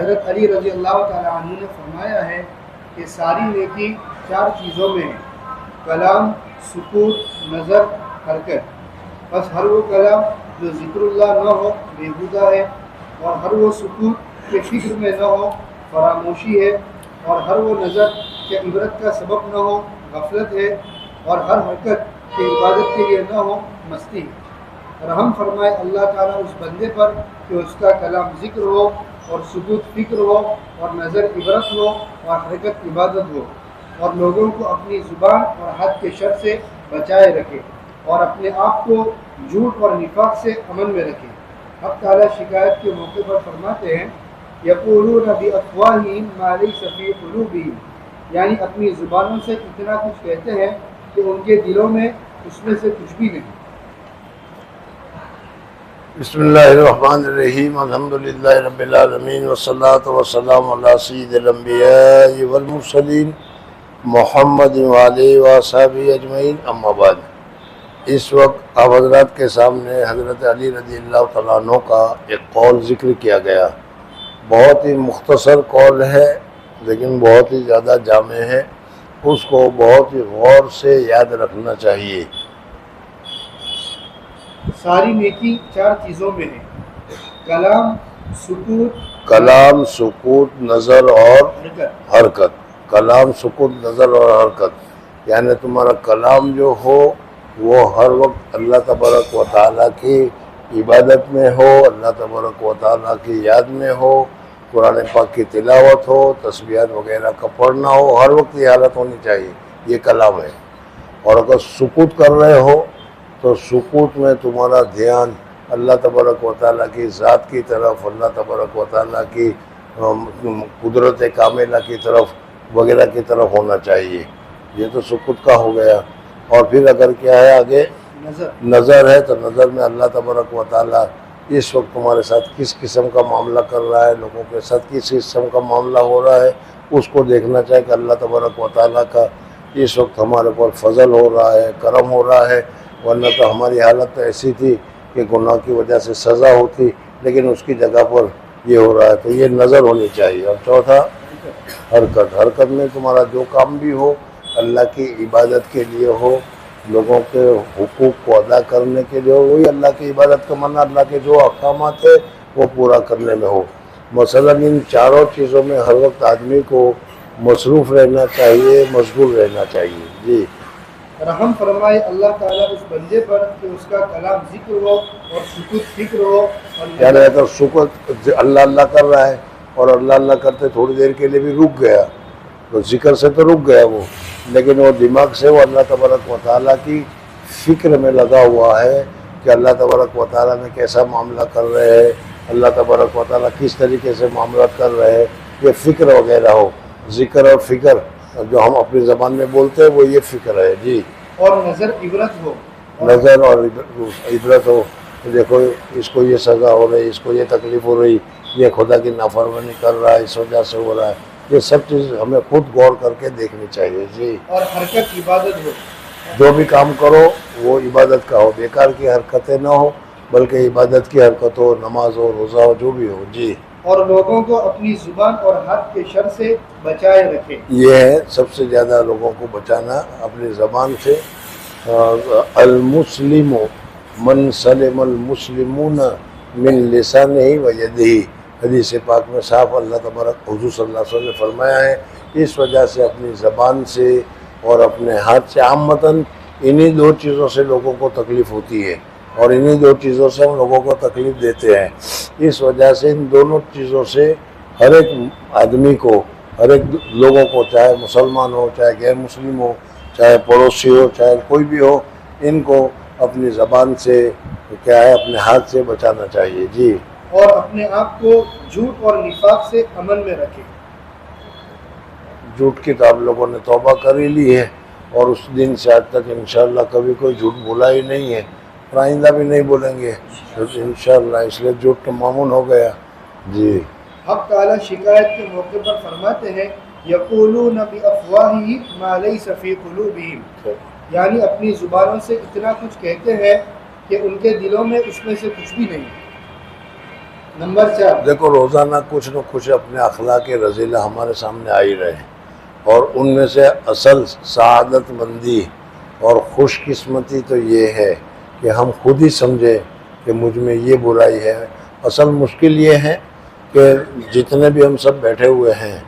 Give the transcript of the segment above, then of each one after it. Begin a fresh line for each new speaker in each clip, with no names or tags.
حضرت علی رضی اللہ تعالیٰ عنہ نے فرمایا ہے کہ ساری نیکی 4 چیزوں میں ہے: کلام، سکوت، نظر، حرکت۔ بس ہر وہ کلام جو ذکر اللہ نہ ہو بیہودہ ہے، اور ہر وہ سکوت کہ فکر میں نہ ہو فراموشی ہے، اور ہر وہ نظر کہ عبرت کا سبب نہ ہو غفلت ہے، اور ہر حرکت کہ عبادت کے لیے نہ ہو مستی ہے۔ رحم فرمائے اللہ تعالیٰ اس بندے پر کہ اس کا کلام ذکر ہو، اور سکوت فکر ہو، اور نظر عبرت ہو، اور حرکت عبادت ہو، اور لوگوں کو اپنی زبان اور ہاتھ کے شر سے بچائے رکھے، اور اپنے آپ کو جھوٹ اور نفاق سے امن میں رکھے۔ حق تعالیٰ شکایت کے موقع پر فرماتے ہیں یقولون بافواہہم ما لیس فی قلوبہم، یعنی اپنی زبانوں سے اتنا کچھ کہتے ہیں کہ ان کے دلوں میں اس میں سے کچھ بھی نہیں۔
بسم اللہ الرحمن الرحیم، الحمدللہ رب العالمین، والصلاة والسلام علی سید الانبیاء والمرسلین محمد وآلہ وصحبہ اجمعین، اما بعد۔ اس وقت آپ حضرات کے سامنے حضرت علی رضی اللہ تعالیٰ عنہ کا ایک قول ذکر کیا گیا۔ بہت ہی مختصر قول ہے لیکن بہت ہی زیادہ جامع ہے، اس کو بہت ہی غور سے یاد رکھنا چاہیے۔
ساری نیکی 4 چیزوں میں ہے: کلام، سکوت،
کلام، سکوت، نظر اور
حرکت۔
حرکت۔ کلام، سکوت، نظر اور حرکت، یعنی تمہارا کلام جو ہو وہ ہر وقت اللہ تبارک و تعالیٰ کی عبادت میں ہو، اللہ تبارک و تعالیٰ کی یاد میں ہو، قرآن پاک کی تلاوت ہو، تسبیحات وغیرہ کا پڑھنا ہو، ہر وقت یہ حالت ہونی چاہیے، یہ کلام ہے۔ اور اگر سکوت کر رہے ہو تو سکوت میں تمہارا دھیان اللہ تبارک و تعالیٰ کی ذات کی طرف، اللہ تبارک و تعالیٰ کی قدرت کاملہ کی طرف وغیرہ کی طرف ہونا چاہیے، یہ تو سکوت کا ہو گیا۔ اور پھر اگر کیا ہے آگے نظر ہے تو نظر میں اللہ تبارک و تعالیٰ اس وقت تمہارے ساتھ کس قسم کا معاملہ کر رہا ہے، لوگوں کے ساتھ کس قسم کا معاملہ ہو رہا ہے، اس کو دیکھنا چاہیے کہ اللہ تبارک و تعالیٰ کا اس وقت ہمارے اوپر فضل ہو رہا ہے، کرم ہو رہا ہے، ورنہ تو ہماری حالت تو ایسی تھی کہ گناہ کی وجہ سے سزا ہوتی، لیکن اس کی جگہ پر یہ ہو رہا ہے، تو یہ نظر ہونی چاہیے۔ اور چوتھا حرکت۔ حرکت میں تمہارا جو کام بھی ہو اللہ کی عبادت کے لیے ہو، لوگوں کے حقوق کو ادا کرنے کے لیے ہو، وہی اللہ کی عبادت کا معنی اللہ کے جو احکامات ہے وہ پورا کرنے میں ہو۔ مثلا ان 4 چیزوں میں ہر وقت آدمی کو مصروف رہنا چاہیے، مشغول رہنا چاہیے۔ جی۔
رحم فرمائے اللہ تعالیٰ اس بندے پر کہ اس کا کلام ذکر ہو، اور سکوت فکر ہو، اور
کیا رہتا ہے سکوت اللہ اللہ کر رہا ہے، اور اللہ اللہ کرتے تھوڑی دیر کے لیے بھی رک گیا تو ذکر سے تو رک گیا وہ، لیکن وہ دماغ سے وہ اللہ تبارک و تعالیٰ کی فکر میں لگا ہوا ہے کہ اللہ تبارک و تعالیٰ نے کیسا معاملہ کر رہے ہیں، اللہ تبارک و تعالیٰ کس طریقے سے معاملات کر رہے ہیں، یہ فکر وغیرہ ہو۔ ذکر اور فکر جو ہم اپنی زبان میں بولتے ہیں وہ یہ فکر ہے۔ جی۔
اور نظر عبرت ہو،
نظر اور عبرت ہو، دیکھو اس کو یہ سزا ہو رہی، اس کو یہ تکلیف ہو رہی، یہ خدا کی نافرمانی کر رہا ہے، اس وجہ سے ہو رہا ہے، یہ سب چیز ہمیں خود غور کر کے دیکھنی چاہیے۔ جی۔
اور حرکت عبادت ہو،
جو بھی کام کرو وہ عبادت کا ہو، بیکار کی حرکتیں نہ ہو بلکہ عبادت کی حرکت ہو، نماز ہو، روزہ ہو، جو بھی ہو۔ جی۔
اور لوگوں کو اپنی زبان اور ہاتھ کے شر سے بچائے رکھے۔
یہ ہے سب سے زیادہ لوگوں کو بچانا اپنی زبان سے۔ المسلم من سلم المسلمون من لسانہ و یدہ، حدیث پاک میں صاف اللہ تبارک حضور صلی اللہ علیہ وسلم نے فرمایا ہے، اس وجہ سے اپنی زبان سے اور اپنے ہاتھ سے، عامتاً انہی 2 چیزوں سے لوگوں کو تکلیف ہوتی ہے، اور انہی 2 چیزوں سے ہم لوگوں کو تکلیف دیتے ہیں۔ اس وجہ سے ان دونوں چیزوں سے ہر ایک آدمی کو، ہر ایک لوگوں کو، چاہے مسلمان ہو، چاہے غیر مسلم ہو، چاہے پڑوسی ہو، چاہے کوئی بھی ہو، ان کو اپنی زبان سے کیا ہے اپنے ہاتھ سے بچانا چاہیے۔ جی۔
اور اپنے آپ کو جھوٹ اور نفاق سے امن میں رکھے۔
جھوٹ کی تو آپ لوگوں نے توبہ کر ہی لی ہے، اور اس دن سے آج تک انشاءاللہ کبھی کوئی جھوٹ بولا ہی نہیں ہے، اور آئندہ بھی نہیں بولیں گے انشاءاللہ، اس لیے جھوٹ تو معمول ہو گیا۔ جی۔
حق تعالیٰ شکایت کے موقع پر فرماتے ہیں یقولون بافواہہم ما لیس فی قلوبہم، یعنی اپنی زبانوں سے اتنا کچھ کہتے ہیں کہ ان کے دلوں میں اس میں سے کچھ بھی نہیں۔ نمبر 4،
دیکھو روزانہ کچھ نہ کچھ اپنے اخلاق رذیلہ ہمارے سامنے آ ہی رہے ہیں، اور ان میں سے اصل سعادت مندی اور خوش قسمتی تو یہ ہے کہ ہم خود ہی سمجھے کہ مجھ میں یہ برائی ہے۔ اصل مشکل یہ ہے کہ جتنے بھی ہم سب بیٹھے ہوئے ہیں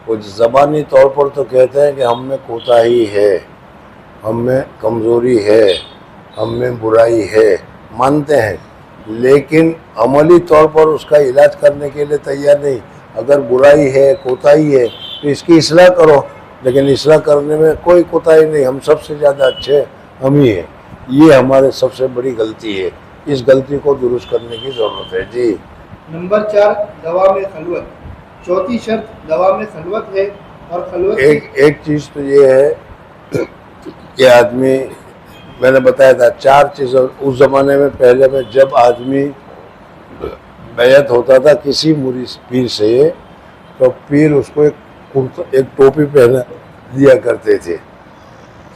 وہ زبانی طور پر تو کہتے ہیں کہ ہم میں کوتاہی ہے، ہم میں کمزوری ہے، ہم میں برائی ہے، مانتے ہیں، لیکن عملی طور پر اس کا علاج کرنے کے لیے تیار نہیں۔ اگر برائی ہے، کوتاہی ہے تو اس کی اصلاح کرو، لیکن اصلاح کرنے میں کوئی کوتاہی نہیں، ہم سب سے زیادہ اچھے ہم ہی ہیں۔ یہ ہمارے سب سے بڑی غلطی ہے، اس غلطی کو درست کرنے کی ضرورت ہے۔ جی
نمبر 4، دوام خلوت۔ چوتھی شرط دوام خلوت ہے، اور خلوت
ایک چیز تو یہ ہے کہ آدمی، میں نے بتایا تھا 4 چیزیں اس زمانے میں، پہلے میں جب آدمی بیعت ہوتا تھا کسی مرید پیر سے تو پیر اس کو ایک ٹوپی پہنا دیا کرتے تھے،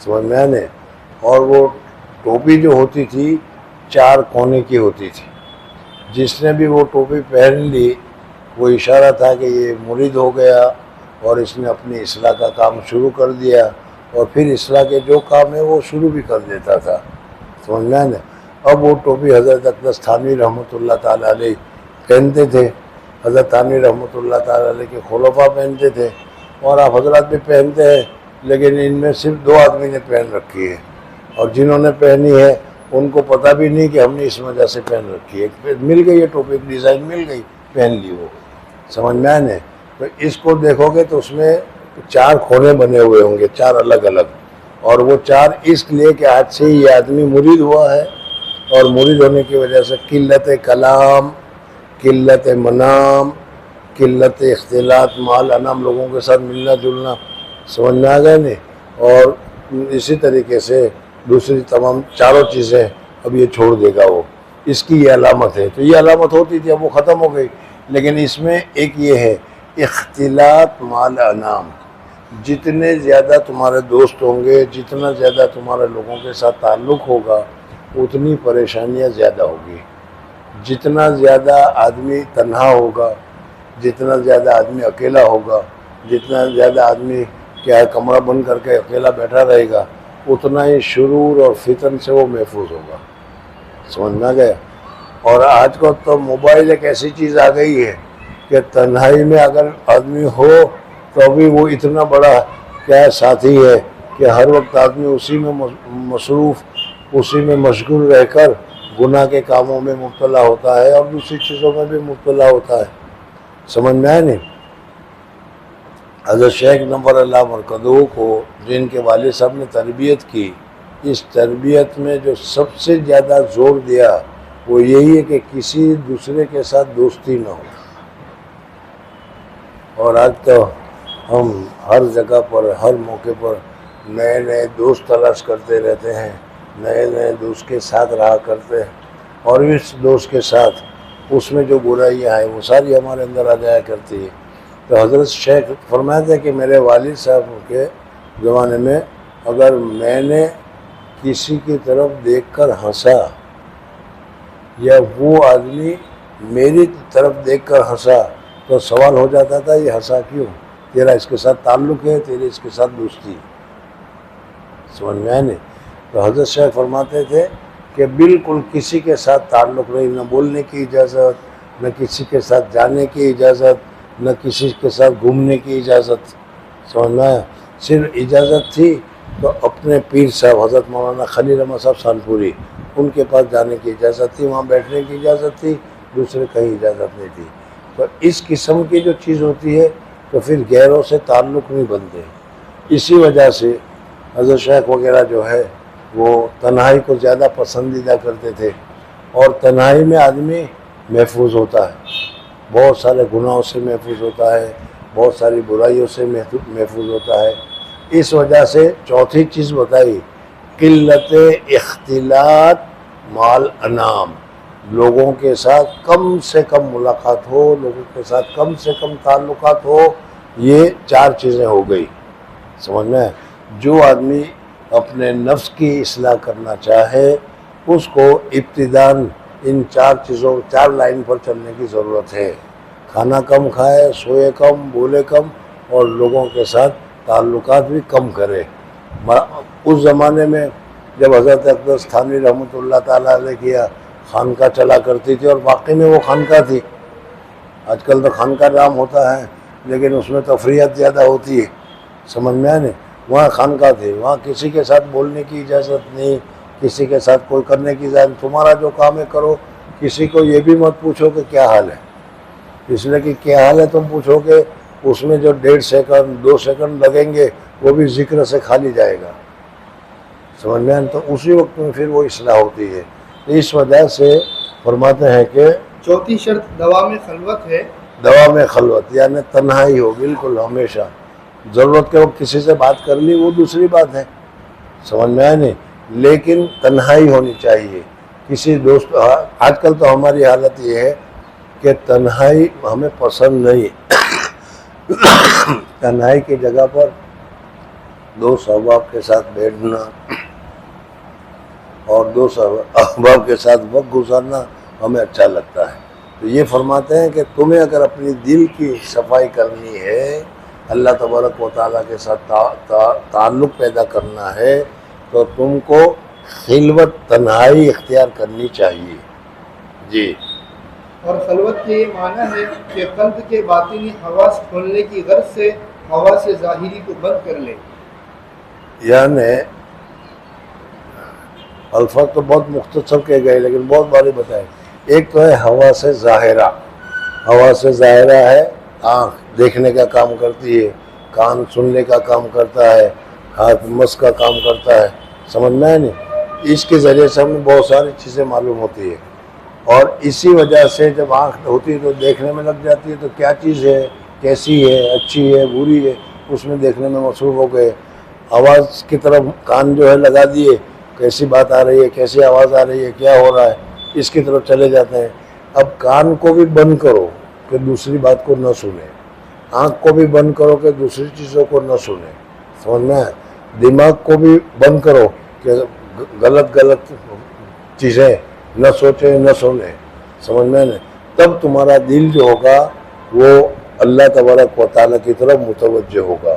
سمجھ میں آنے، اور وہ ٹوپی جو ہوتی تھی 4 کونے کی ہوتی تھی۔ جس نے بھی وہ ٹوپی پہن لی وہ اشارہ تھا کہ یہ مرید ہو گیا اور اس نے اپنی اصلاح کا کام شروع کر دیا، اور پھر اصلاح کے جو کام ہے وہ شروع بھی کر دیتا تھا، سمجھ میں آنے۔ اب وہ ٹوپی حضرت اقدس تھانوی رحمۃ اللہ تعالیٰ علیہ پہنتے تھے، حضرت تھانوی رحمۃ اللہ تعالیٰ علیہ کے خلفاء پہنتے تھے، اور آپ حضرات بھی پہنتے ہیں، لیکن ان میں صرف 2 آدمی نے پہن رکھی ہے، اور جنہوں نے پہنی ہے ان کو پتہ بھی نہیں کہ ہم نے اس وجہ سے پہن رکھی ہے، مل گئی یہ ٹوپی، ڈیزائن مل گئی، پہن لی وہ، سمجھ میں آنے۔ تو اس کو دیکھو گے تو اس میں 4 کونے بنے ہوئے ہوں گے، 4 الگ الگ، اور وہ 4 اس لیے کہ آج سے یہ آدمی مرید ہوا ہے، اور مرید ہونے کی وجہ سے قلت کلام، قلت منام، قلت اختلاط مال انام، لوگوں کے ساتھ ملنا جلنا، سمجھ میں آ گئے نہیں، اور اسی طریقے سے دوسری تمام 4 چیزیں اب یہ چھوڑ دے گا وہ، اس کی یہ علامت ہے۔ تو یہ علامت ہوتی تھی، اب وہ ختم ہو گئی، لیکن اس میں ایک یہ ہے اختلاط مال انام، جتنے زیادہ تمہارے دوست ہوں گے، جتنا زیادہ تمہارے لوگوں کے ساتھ تعلق ہوگا، اتنی پریشانیاں زیادہ ہوگی۔ جتنا زیادہ آدمی تنہا ہوگا، جتنا زیادہ آدمی اکیلا ہوگا، جتنا زیادہ آدمی کیا ہے کمرہ بند کر کے اکیلا بیٹھا رہے گا، اتنا ہی شرور اور فتن سے وہ محفوظ ہوگا، سمجھ میں آ گیا۔ اور آج کو تو موبائل ایک ایسی چیز آ گئی ہے کہ تنہائی میں اگر آدمی ہو تو بھی وہ اتنا بڑا کیا ہے ساتھی ہے کہ ہر وقت آدمی اسی میں مصروف، اسی میں مشغول رہ کر گناہ کے کاموں میں مبتلا ہوتا ہے اور دوسری چیزوں میں بھی مبتلا ہوتا ہے، سمجھ میں آئے نہیں۔ حضرت شیخ نور اللہ مرکزہ کو جن کے والد صاحب نے تربیت کی، اس تربیت میں جو سب سے زیادہ زور دیا وہ یہی ہے کہ کسی دوسرے کے ساتھ دوستی نہ ہو۔ اور آج تو ہم ہر جگہ پر، ہر موقع پر نئے نئے دوست تلاش کرتے رہتے ہیں، نئے نئے دوست کے ساتھ رہا کرتے ہیں، اور اس دوست کے ساتھ اس میں جو برائیاں ہیں وہ ساری ہمارے اندر آ جایا کرتی ہے۔ تو حضرت شیخ فرماتے ہیں کہ میرے والد صاحب کے زمانے میں اگر میں نے کسی کی طرف دیکھ کر ہنسا یا وہ آدمی میری طرف دیکھ کر ہنسا تو سوال ہو جاتا تھا یہ ہنسا کیوں؟ تیرا اس کے ساتھ تعلق ہے، تیرے اس کے ساتھ دوستی ہے، سمجھ میں آئے نہیں۔ تو حضرت شیخ فرماتے تھے کہ بالکل کسی کے ساتھ تعلق نہیں، نہ بولنے کی اجازت، نہ کسی کے ساتھ جانے کی اجازت، نہ کسی کے ساتھ گھومنے کی اجازت، سمجھ میں آیا۔ صرف اجازت تھی تو اپنے پیر صاحب حضرت مولانا خلیل احمد صاحب سانپوری، ان کے پاس جانے کی اجازت تھی، وہاں بیٹھنے کی اجازت تھی، دوسرے کہیں اجازت نہیں تھی۔ تو اس قسم کی جو چیز ہوتی ہے تو پھر غیروں سے تعلق نہیں بنتے۔ اسی وجہ سے حضرت شیخ وغیرہ جو ہے وہ تنہائی کو زیادہ پسندیدہ کرتے تھے، اور تنہائی میں آدمی محفوظ ہوتا ہے، بہت سارے گناہوں سے محفوظ ہوتا ہے، بہت ساری برائیوں سے محفوظ ہوتا ہے۔ اس وجہ سے چوتھی چیز بتائی قلت اختلاط مال انام، لوگوں کے ساتھ کم سے کم ملاقات ہو، لوگوں کے ساتھ کم سے کم تعلقات ہو، یہ 4 چیزیں ہو گئی، سمجھ میں۔ جو آدمی اپنے نفس کی اصلاح کرنا چاہے اس کو ابتداً ان 4 چیزوں 4 لائن پر چلنے کی ضرورت ہے. کھانا کم کھائے، سوئے کم، بولے کم، اور لوگوں کے ساتھ تعلقات بھی کم کرے. اس زمانے میں جب حضرت اقدس تھانوی رحمۃ اللہ تعالیٰ علیہ کی خانقاہ چلا کرتی تھی، اور واقعی میں وہ خانقاہ تھی. آج کل تو خانقاہ نام ہوتا ہے لیکن اس میں تفریحات زیادہ ہوتی ہے، سمجھ میں آئے نہیں. وہاں خانقاہ تھی، وہاں کسی کے ساتھ بولنے کی اجازت نہیں، کسی کے ساتھ کوئی کرنے کی اجازت. تمہارا جو کام ہے کرو، کسی کو یہ بھی مت پوچھو کہ کیا حال ہے، اس لیے کہ کیا حال ہے تم پوچھو کہ اس میں جو 1.5 سیکنڈ 2 سیکنڈ لگیں گے وہ بھی ذکر سے کھالی جائے گا، سمجھ میں آئے. تو اسی وقت میں پھر وہ اصلاح ہوتی ہے. اس وجہ سے فرماتے ہیں کہ
چوتھی شرط دوام خلوت ہے.
دوام خلوت یعنی تنہائی ہو بالکل ہمیشہ. ضرورت کے وقت کسی سے بات کر لی وہ دوسری بات ہے، سمجھ میں آئے نہیں، لیکن تنہائی ہونی چاہیے. کسی دوست آج کل تو ہماری حالت یہ ہے کہ تنہائی ہمیں پسند نہیں. تنہائی کی جگہ پر دوست احباب کے ساتھ بیٹھنا اور دوست احباب کے ساتھ وقت گزارنا ہمیں اچھا لگتا ہے. تو یہ فرماتے ہیں کہ تمہیں اگر اپنی دل کی صفائی کرنی ہے، اللہ تبارک و تعالیٰ کے ساتھ تعلق پیدا کرنا ہے، تو تم کو خلوت تنہائی اختیار کرنی چاہیے. جی.
اور خلوت کے یہ معنی ہے کہ قلب کے باطنی حواس کھولنے کی غرض سے حواس ظاہری کو بند کر لے.
یعنی الفاظ تو بہت مختصر کے گئے لیکن بہت باری بتائے. ایک تو ہے حواس ظاہرہ. حواس ظاہرہ ہے آنکھ دیکھنے کا کام کرتی ہے، کان سننے کا کام کرتا ہے، ہاتھ مس کا کام کرتا ہے، سمجھ میں آئے نہیں. اس کے ذریعے سے ہمیں بہت ساری چیزیں معلوم ہوتی ہے. اور اسی وجہ سے جب آنکھ ہوتی ہے تو دیکھنے میں لگ جاتی ہے، تو کیا چیز ہے، کیسی ہے، اچھی ہے، بری ہے، اس میں دیکھنے میں مصروف ہو گئے. آواز کی طرف کان جو ہے لگا دیے، کیسی بات آ رہی ہے، کیسی آواز آ رہی ہے، کیا ہو رہا ہے، اس کی طرف چلے جاتے ہیں. اب کان کو بھی بند کرو کہ دوسری بات کو نہ سنیں، آنکھ کو بھی بند کرو کہ دوسری چیزوں کو نہ سنیں، سمجھ میں آئے. دماغ کو بھی بند کرو کہ غلط چیزیں نہ سوچیں نہ سنیں، سمجھ میں نہیں. تب تمہارا دل جو ہوگا وہ اللہ تبارک و تعالیٰ کی طرف متوجہ ہوگا،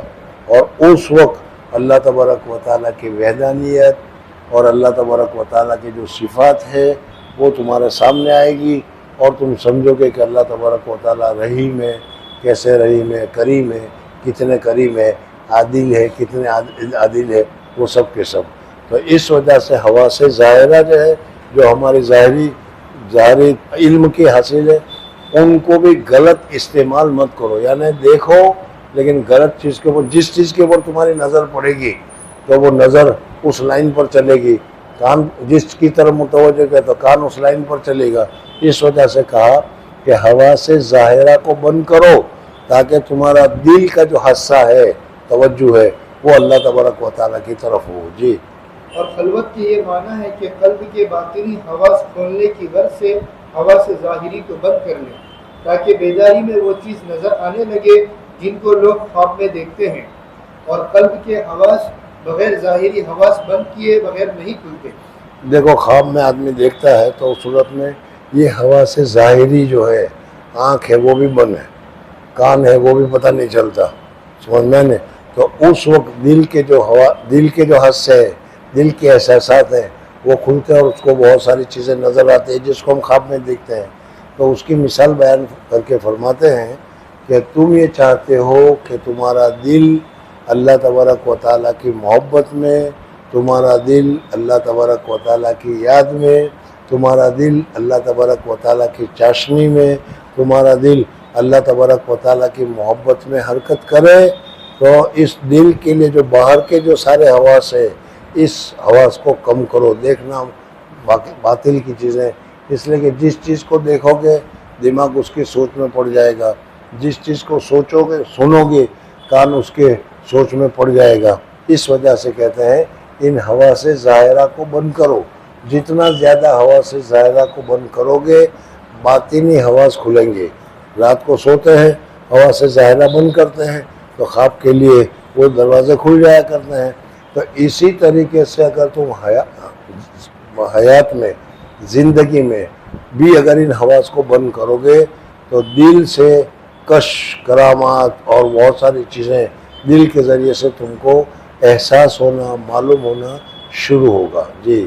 اور اس وقت اللہ تبارک و تعالیٰ کی وحدانیت اور اللہ تبارک و تعالیٰ کی جو صفات ہے وہ تمہارے سامنے آئے گی، اور تم سمجھو گے کہ اللہ تبارک و تعالیٰ رحیم ہے، کیسے رحیم ہے، کریم ہے، کتنے کریم ہے، عادل ہے، کتنے عادل ہے، وہ سب کے سب. تو اس وجہ سے حواس ظاہرہ جو ہے، جو ہماری ظاہری علم کی حاصل ہے، ان کو بھی غلط استعمال مت کرو. یعنی دیکھو لیکن غلط چیز کے اوپر، جس چیز کے اوپر تمہاری نظر پڑے گی تو وہ نظر اس لائن پر چلے گی. کان جس کی طرف متوجہ ہے تو کان اس لائن پر چلے گا. اس وجہ سے کہا کہ حواس ظاہرہ کو بند کرو تاکہ تمہارا دل کا جو حصہ ہے، توجہ ہے، وہ اللہ تبارک و تعالیٰ کی طرف ہو. جی.
اور خلوت کے یہ معنی ہے کہ قلب کے باطنی حواس کھولنے کی غرض سے حواس ظاہری کو بند کر لیں تاکہ بیداری میں وہ چیز نظر آنے لگے جن کو لوگ خواب میں دیکھتے ہیں. اور قلب کے حواس بغیر ظاہری حواس بند کیے بغیر نہیں کھلتے. دیکھو
خواب میں آدمی دیکھتا ہے تو اس صورت میں یہ حواس ظاہری جو ہے، آنکھ ہے وہ بھی بند ہے، کان ہے وہ بھی پتہ نہیں چلتا، سمجھ میں نہیں. تو اس وقت دل کے جو حصے ہے، دل کے احساسات ہیں وہ کھلتے ہیں اور اس کو بہت ساری چیزیں نظر آتی ہیں جس کو ہم خواب میں دیکھتے ہیں. تو اس کی مثال بیان کر کے فرماتے ہیں کہ تم یہ چاہتے ہو کہ تمہارا دل اللہ تبارک و تعالیٰ کی محبت میں، تمہارا دل اللہ تبارک و تعالیٰ کی یاد میں، تمہارا دل اللہ تبارک و تعالیٰ کی چاشنی میں، تمہارا دل اللہ تبارک و تعالیٰ کی محبت میں حرکت کرے. تو اس دل کے لیے جو باہر کے جو سارے حواس ہے، اس حواس کو کم کرو. دیکھنا باطل کی چیزیں، اس لیے کہ جس چیز کو دیکھو گے دماغ اس کی سوچ میں پڑ جائے گا، جس چیز کو سوچو گے سنو گے کان اس کے سوچ میں پڑ جائے گا. اس وجہ سے کہتے ہیں ان حواس ظاہرہ کو بند کرو. جتنا زیادہ حواس ظاہرہ کو بند کرو گے باطنی حواس کھلیں گے. رات کو سوتے ہیں حواس ظاہرہ بند کرتے ہیں تو خواب کے لیے وہ دروازے کھل جایا کرتے ہیں. تو اسی طریقے سے اگر تم حیات میں، زندگی میں بھی اگر ان حواس کو بند کرو گے تو دل سے کش کرامات اور بہت ساری چیزیں دل کے ذریعے سے تم کو احساس ہونا معلوم ہونا شروع ہوگا. جی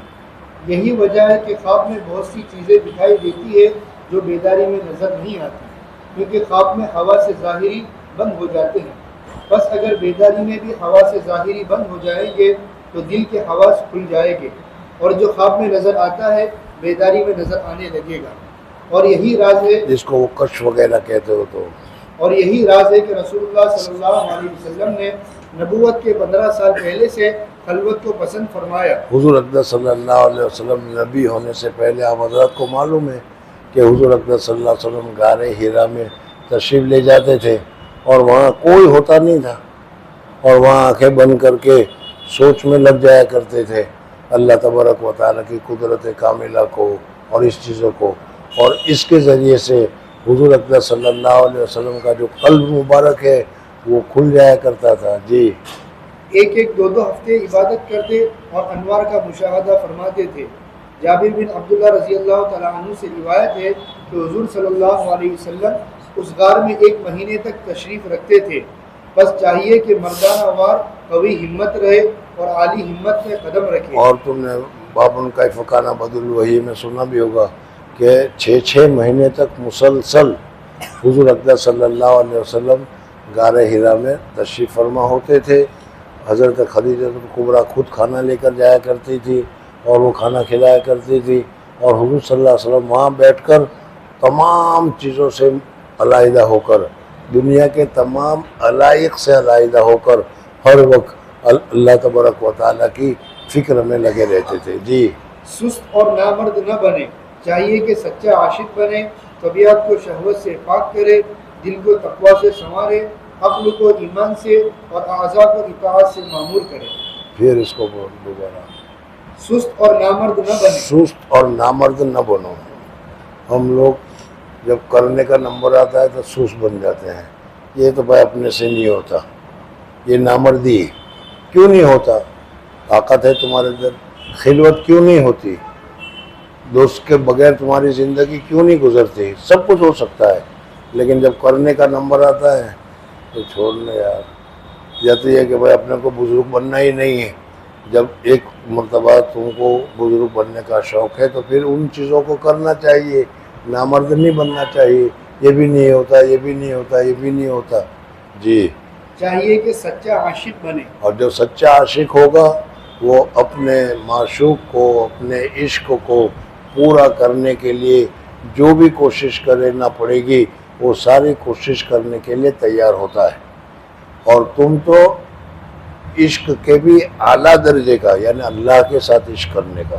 یہی وجہ ہے کہ خواب میں بہت سی چیزیں دکھائی دیتی ہے جو بیداری میں نظر نہیں آتی، کیونکہ خواب میں حواس ظاہری بند ہو جاتے ہیں. بس اگر بیداری میں بھی حواس ظاہری بند ہو جائیں گے تو دل کے حواس کھل جائیں گے، اور جو خواب میں نظر آتا ہے بیداری میں نظر آنے لگے گا. اور یہی راز ہے
جس کو وہ کش وغیرہ کہتے ہو تو
اور یہی راز ہے کہ رسول اللہ صلی اللہ علیہ وسلم نے نبوت کے 15 سال پہلے سے خلوت کو پسند فرمایا.
حضور اقدس صلی اللہ علیہ وسلم نبی ہونے سے پہلے آپ حضرات کو معلوم ہے کہ حضور اقدس صلی اللہ علیہ وسلم غار حرا میں تشریف لے جاتے تھے اور وہاں کوئی ہوتا نہیں تھا، اور وہاں آنکھیں بند کر کے سوچ میں لگ جایا کرتے تھے اللہ تبارک و تعالیٰ کی قدرت کاملہ کو اور اس چیزوں کو، اور اس کے ذریعے سے حضور اقدس صلی اللہ علیہ وسلم کا جو قلب مبارک ہے وہ کھل جایا کرتا تھا. جی
ایک ایک دو دو ہفتے عبادت کرتے اور انوار کا مشاہدہ فرماتے تھے. جابر بن عبداللہ رضی اللہ تعالیٰ عنہ سے روایت ہے کہ حضور صلی اللہ علیہ وسلم اس غار میں 1 مہینے تک تشریف رکھتے تھے. بس چاہیے کہ مردانہ وار قوی ہمت رہے اور عالی ہمت میں قدم رکھے.
اور تم نے بابن کیف کان بدء الوحی میں سنا بھی ہوگا کہ 6 مہینے تک مسلسل حضور اقدس صلی اللہ علیہ وسلم غار حرا میں تشریف فرما ہوتے تھے. حضرت خدیجہ کبریٰ خود کھانا لے کر جایا کرتی تھی اور وہ کھانا کھلایا کرتی تھی، اور حضور صلی اللہ علیہ وسلم وہاں بیٹھ کر تمام چیزوں سے علیحدہ ہو کر، دنیا کے تمام علائق سے علیحدہ ہو کر ہر وقت اللہ تبارک و تعالیٰ کی فکر میں لگے رہتے تھے. جی
سست اور نامرد نہ بنے، چاہیے کہ سچا عاشق بنے، طبیعت کو شہوت سے پاک کرے، دل کو تقوی سے سنوارے، عقل کو ایمان سے اور اعضاء کو اطاعت سے معمور کرے.
پھر اس کو بول دوبارہ،
سست اور نامرد نہ بنے.
سست اور نامرد نہ بنو. ہم لوگ جب کرنے کا نمبر آتا ہے تو سست بن جاتے ہیں. یہ تو بھائی اپنے سے نہیں ہوتا، یہ نامردی. کیوں نہیں ہوتا؟ طاقت ہے تمہارے اندر. خلوت کیوں نہیں ہوتی؟ دوست کے بغیر تمہاری زندگی کیوں نہیں گزرتی؟ سب کچھ ہو سکتا ہے، لیکن جب کرنے کا نمبر آتا ہے تو چھوڑ لے یار. یا تو یہ کہ بھائی اپنے کو بزرگ بننا ہی نہیں ہے. جب ایک مرتبہ تم کو بزرگ بننے کا شوق ہے تو پھر ان چیزوں کو کرنا چاہیے، نامرد نہیں بننا چاہیے. یہ بھی نہیں ہوتا، یہ بھی نہیں ہوتا، یہ بھی نہیں ہوتا. جی
چاہیے کہ سچا عاشق بنے.
اور جو سچا عاشق ہوگا وہ اپنے معشوق کو، اپنے عشق کو پورا کرنے کے لیے جو بھی کوشش کرنا پڑے گی وہ ساری کوشش کرنے کے لیے تیار ہوتا ہے. اور تم تو عشق کے بھی اعلیٰ درجے کا، یعنی اللہ کے ساتھ عشق کرنے کا،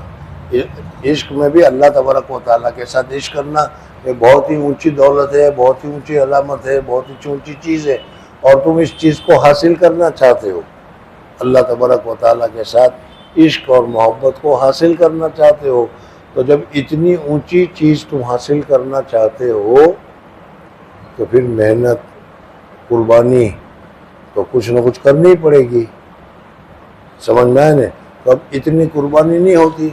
عشق میں بھی اللہ تبارک و تعالیٰ کے ساتھ عشق کرنا یہ بہت ہی اونچی دولت ہے، بہت ہی اونچی علامت ہے، بہت ہی اونچی چیز ہے. اور تم اس چیز کو حاصل کرنا چاہتے ہو، اللہ تبارک و تعالیٰ کے ساتھ عشق اور محبت کو حاصل کرنا چاہتے ہو. تو جب اتنی اونچی چیز تم حاصل کرنا چاہتے ہو تو پھر محنت، قربانی تو کچھ نہ کچھ کرنی پڑے گی. سمجھ میں آئے نا؟ تو اب اتنی قربانی نہیں ہوتی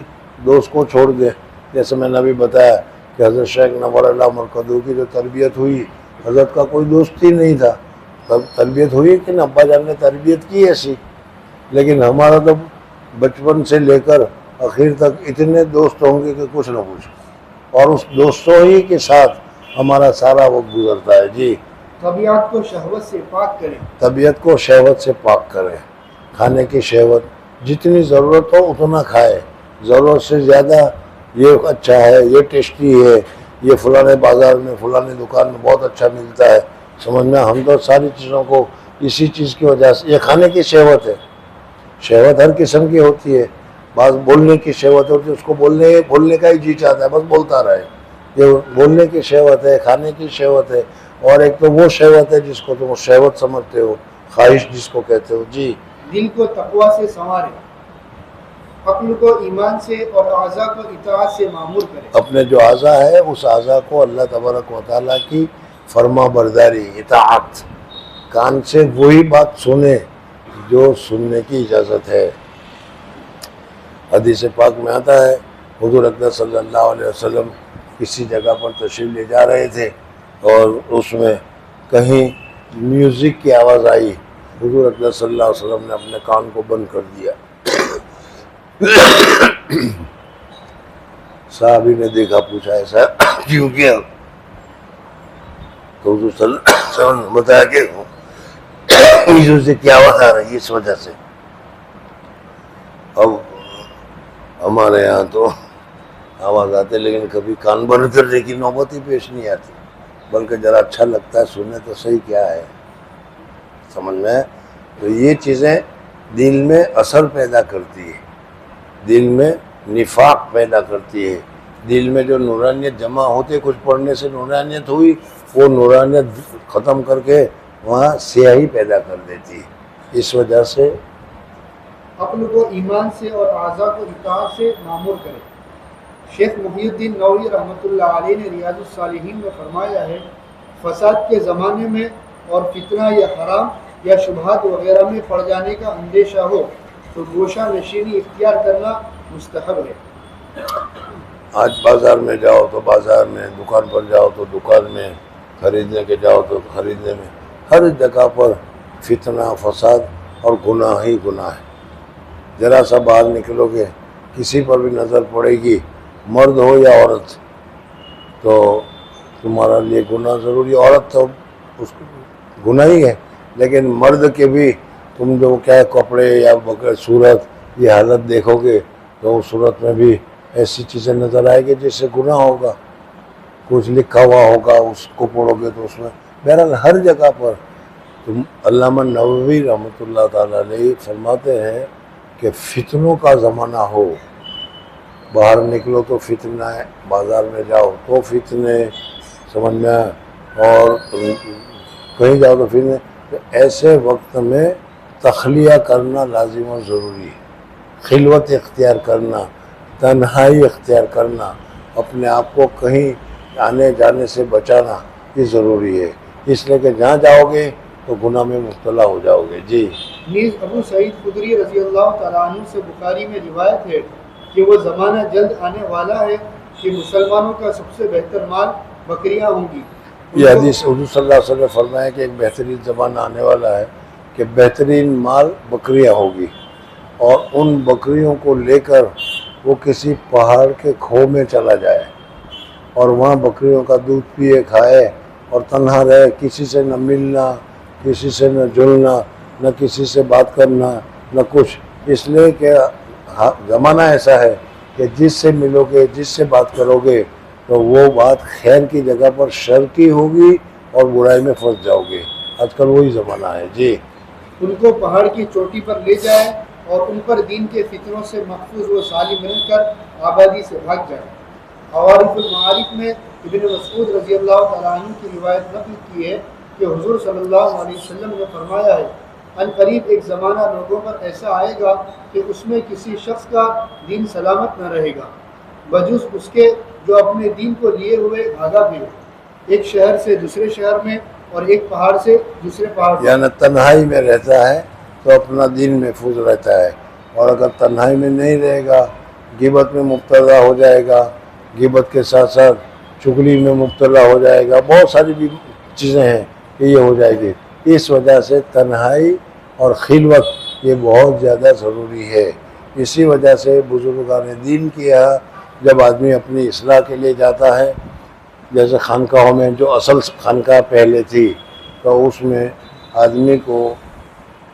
دوست کو چھوڑ دے. جیسے میں نے ابھی بتایا کہ حضرت شیخ نور اللہ مرکزی کی جو تربیت ہوئی، حضرت کا کوئی دوست ہی نہیں تھا. تب تربیت ہوئی کہ ابا جان نے تربیت کی ایسی، لیکن ہمارا تو بچپن سے لے کر آخر تک اتنے دوست ہوں گے کہ کچھ نہ کچھ، اور اس دوستوں ہی کے ساتھ ہمارا سارا وقت گزرتا ہے. جی
طبیعت کو شہوت سے پاک کریں.
طبیعت کو شہوت سے پاک کریں. کھانے کی شہوت جتنی ضرورت ہو اتنا کھائے، ضرورت سے زیادہ یہ اچھا ہے، یہ ٹیسٹی ہے، یہ فلانے بازار میں فلانے دکان میں بہت اچھا ملتا ہے. سمجھنا ہم تو ساری چیزوں کو اسی چیز کی وجہ سے، یہ کھانے کی شہوت ہے. شہوت ہر قسم کی ہوتی ہے. بعض بولنے کی شہوت ہوتی ہے، اس کو بولنے کا ہی جی چاہتا ہے، بس بولتا رہے. یہ بولنے کی شہوت ہے، کھانے کی شہوت ہے. اور ایک تو وہ شہوت ہے جس کو تم شہوت سمجھتے ہو، خواہش جس کو کہتے ہو. جی
دل کو تقوی سے سنوارے، عقل کو ایمان سے اور اعضاء کو اطاعت سے معمور کرے.
اپنے جو اعضاء ہے اس اعضاء کو اللہ تبارک و تعالیٰ کی فرما برداری، اطاعت، کان سے وہی بات سنے جو سننے کی اجازت ہے. حدیث پاک میں آتا ہے حضور اقدس صلی اللہ علیہ وسلم کسی جگہ پر تشریف لے جا رہے تھے اور اس میں کہیں میوزک کی آواز آئی، حضور اکرم صلی اللہ علیہ وسلم نے اپنے کان کو بند کر دیا۔ صحابی نے دیکھا، پوچھا ایسا کیوں کیا؟ تو حضور صلی اللہ علیہ وسلم نے بتایا کہ میوزک کی آواز آ رہی ہے اس وجہ سے۔ اب ہمارے یہاں تو آواز آتے لیکن کبھی کان بند کرنے کی نوبت ہی پیش نہیں آتی، بلکہ ذرا اچھا لگتا ہے سننے تو صحیح کیا ہے، سمجھ میں؟ تو یہ چیزیں دل میں اثر پیدا کرتی ہے، دل میں نفاق پیدا کرتی ہے، دل میں جو نورانیت جمع ہوتے، کچھ پڑھنے سے نورانیت ہوئی، وہ نورانیت ختم کر کے وہاں سیاہی پیدا کر دیتی ہے۔ اس وجہ سے
عقل کو ایمان سے اور اعضاء کو اطاعت سے معمور کرے۔ شیخ محی الدین نووی رحمۃ اللہ علیہ نے ریاض الصالحین میں فرمایا ہے، فساد کے زمانے میں اور فتنہ یا حرام یا شبہات وغیرہ میں پڑ جانے کا اندیشہ ہو تو گوشہ نشینی اختیار کرنا مستحب ہے۔
آج بازار میں جاؤ تو بازار میں، دکان پر جاؤ تو دکان میں، خریدنے کے جاؤ تو خریدنے میں، ہر جگہ پر فتنہ، فساد اور گناہ ہی گناہ ہے۔ ذرا سا باہر نکلو گے، کسی پر بھی نظر پڑے گی، مرد ہو یا عورت، تو تمہارا لیے گناہ ضروری۔ عورت تو اس گناہ ہی ہے، لیکن مرد کے بھی تم جو کیا کپڑے یا صورت، یہ حالت دیکھو گے تو اس صورت میں بھی ایسی چیزیں نظر آئے گی جس سے گناہ ہوگا، کچھ لکھا ہوا ہوگا، اس کو پڑھو گے تو اس میں بہرحال ہر جگہ پر تم۔ علامہ نووی رحمۃ اللہ تعالیٰ علیہ فرماتے ہیں کہ فتنوں کا زمانہ ہو، باہر نکلو تو فتنہ ہے، بازار میں جاؤ تو فتنے، سمجھ میں، اور کہیں جاؤ تو فتنے، تو ایسے وقت میں تخلیہ کرنا لازم و ضروری ہے، خلوت اختیار کرنا، تنہائی اختیار کرنا، اپنے آپ کو کہیں آنے جانے سے بچانا، یہ ضروری ہے، اس لیے کہ جہاں جاؤ گے تو گناہ میں مبتلا ہو جاؤ گے۔ جی
نیز ابو سعید خدری رضی اللہ تعالیٰ عنہ سے بخاری میں روایت ہے کہ وہ زمانہ جلد آنے والا ہے کہ مسلمانوں کا سب سے بہتر مال بکریاں ہوں گی۔
یہ حدیث حضور صلی اللہ علیہ وسلم نے فرمایا کہ ایک بہترین زمانہ آنے والا ہے کہ بہترین مال بکریاں ہوگی، اور ان بکریوں کو لے کر وہ کسی پہاڑ کے کھو میں چلا جائے اور وہاں بکریوں کا دودھ پیے، کھائے اور تنہا رہے، کسی سے نہ ملنا، کسی سے نہ جلنا، نہ کسی سے بات کرنا، نہ کچھ، اس لیے کہ زمانہ ایسا ہے کہ جس سے ملو گے، جس سے بات کرو گے تو وہ بات خیر کی جگہ پر شر کی ہوگی اور برائی میں پھنس جاؤ گے۔ آج کل وہی زمانہ ہے۔ جی
ان کو پہاڑ کی چوٹی پر لے جائے اور ان پر دین کے فتنوں سے محفوظ و سالم رہ کر آبادی سے بھاگ جائے۔ عوارف المعارف میں ابن مسعود رضی اللہ تعالیٰ عنہ کی روایت نقل کی ہے کہ حضور صلی اللہ علیہ وسلم نے فرمایا ہے، ان قریب ایک زمانہ لوگوں پر ایسا آئے گا کہ اس میں کسی شخص کا دین سلامت نہ رہے گا بجز اس کے جو اپنے دین کو لیے ہوئے بھاگا پھرے، ایک شہر سے دوسرے شہر میں اور ایک پہاڑ سے دوسرے پہاڑ پر۔
یعنی تنہائی میں رہتا ہے تو اپنا دین محفوظ رہتا ہے، اور اگر تنہائی میں نہیں رہے گا، غیبت میں مبتلا ہو جائے گا، غیبت کے ساتھ ساتھ چغلی میں مبتلا ہو جائے گا، بہت ساری بھی چیزیں ہیں کہ یہ ہو جائے گی۔ اس وجہ سے تنہائی اور خلوت یہ بہت زیادہ ضروری ہے۔ اسی وجہ سے بزرگان دین کی یہاں جب آدمی اپنی اصلاح کے لیے جاتا ہے، جیسے خانقاہوں میں جو اصل خانقاہ پہلے تھی، تو اس میں آدمی کو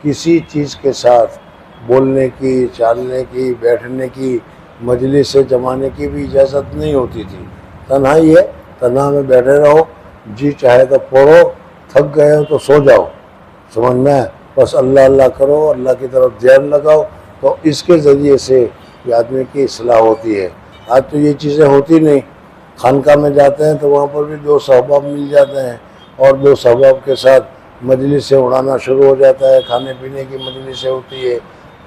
کسی چیز کے ساتھ بولنے کی، چالنے کی، بیٹھنے کی، مجلس سے جمانے کی بھی اجازت نہیں ہوتی تھی۔ تنہائی ہے، تنہا میں بیٹھے رہو، جی چاہے تو پڑھو، تھک گئے ہو تو سو جاؤ، سمجھ میں، بس اللہ اللہ کرو، اللہ کی طرف دھیان لگاؤ، تو اس کے ذریعے سے یہ آدمی کی اصلاح ہوتی ہے۔ آج تو یہ چیزیں ہوتی نہیں، خانقاہ میں جاتے ہیں تو وہاں پر بھی دو صحباب مل جاتے ہیں اور دو صحباب کے ساتھ مجلس سے اڑانا شروع ہو جاتا ہے، کھانے پینے کی مجلسیں ہوتی ہے،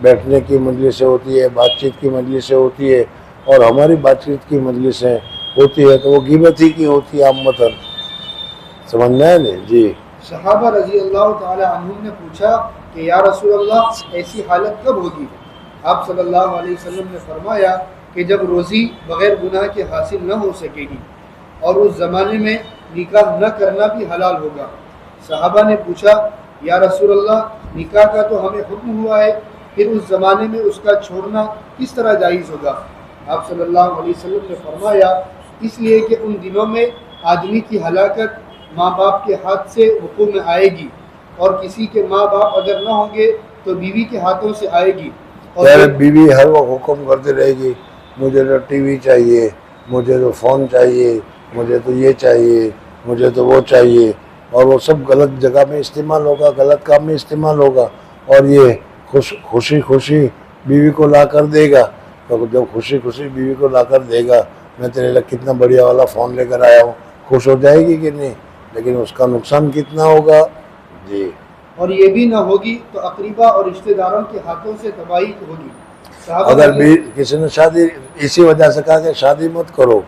بیٹھنے کی مجلسیں ہوتی ہے، بات چیت کی مجلسیں ہوتی ہے، اور ہماری بات چیت کی مجلسیں ہوتی ہے تو وہ غیبت ہی کی ہوتی ہے عامةً، سمجھ میں ہے نہیں؟ جی
صحابہ رضی اللہ تعالی عنہم نے پوچھا کہ یا رسول اللہ ایسی حالت کب ہوگی؟ آپ صلی اللہ علیہ وسلم نے فرمایا کہ جب روزی بغیر گناہ کے حاصل نہ ہو سکے گی، اور اس زمانے میں نکاح نہ کرنا بھی حلال ہوگا۔ صحابہ نے پوچھا یا رسول اللہ نکاح کا تو ہمیں حکم ہوا ہے، پھر اس زمانے میں اس کا چھوڑنا کس طرح جائز ہوگا؟ آپ صلی اللہ علیہ وسلم نے فرمایا اس لیے کہ ان دنوں میں آدمی کی ہلاکت ماں باپ کے ہاتھ سے وقوع میں آئے گی، اور کسی کے ماں باپ اگر نہ ہوں گے تو بیوی کے ہاتھوں سے آئے گی، اور
بیوی ہر وقت حکم کرتی رہے گی مجھے تو ٹی وی چاہیے، مجھے تو فون چاہیے، مجھے تو یہ چاہیے، مجھے تو وہ چاہیے، اور وہ سب غلط جگہ میں استعمال ہوگا، غلط کام میں استعمال ہوگا، اور یہ خوشی خوشی بیوی کو لا کر دے گا، تو جب خوشی خوشی بیوی کو لا کر دے گا میں تیرے لیے کتنا بڑھیا والا فون لے کر آیا ہوں، خوش ہو جائے گی کہ نہیں؟ لیکن اس کا نقصان کتنا ہوگا؟ جی،
اور یہ بھی نہ ہوگی تو اقربا اور رشتہ داروں کے ہاتھوں سے تباہی ہوگی۔ صحابہ
اگر کسی نے شادی اسی وجہ سے کہا کہ شادی مت کرو،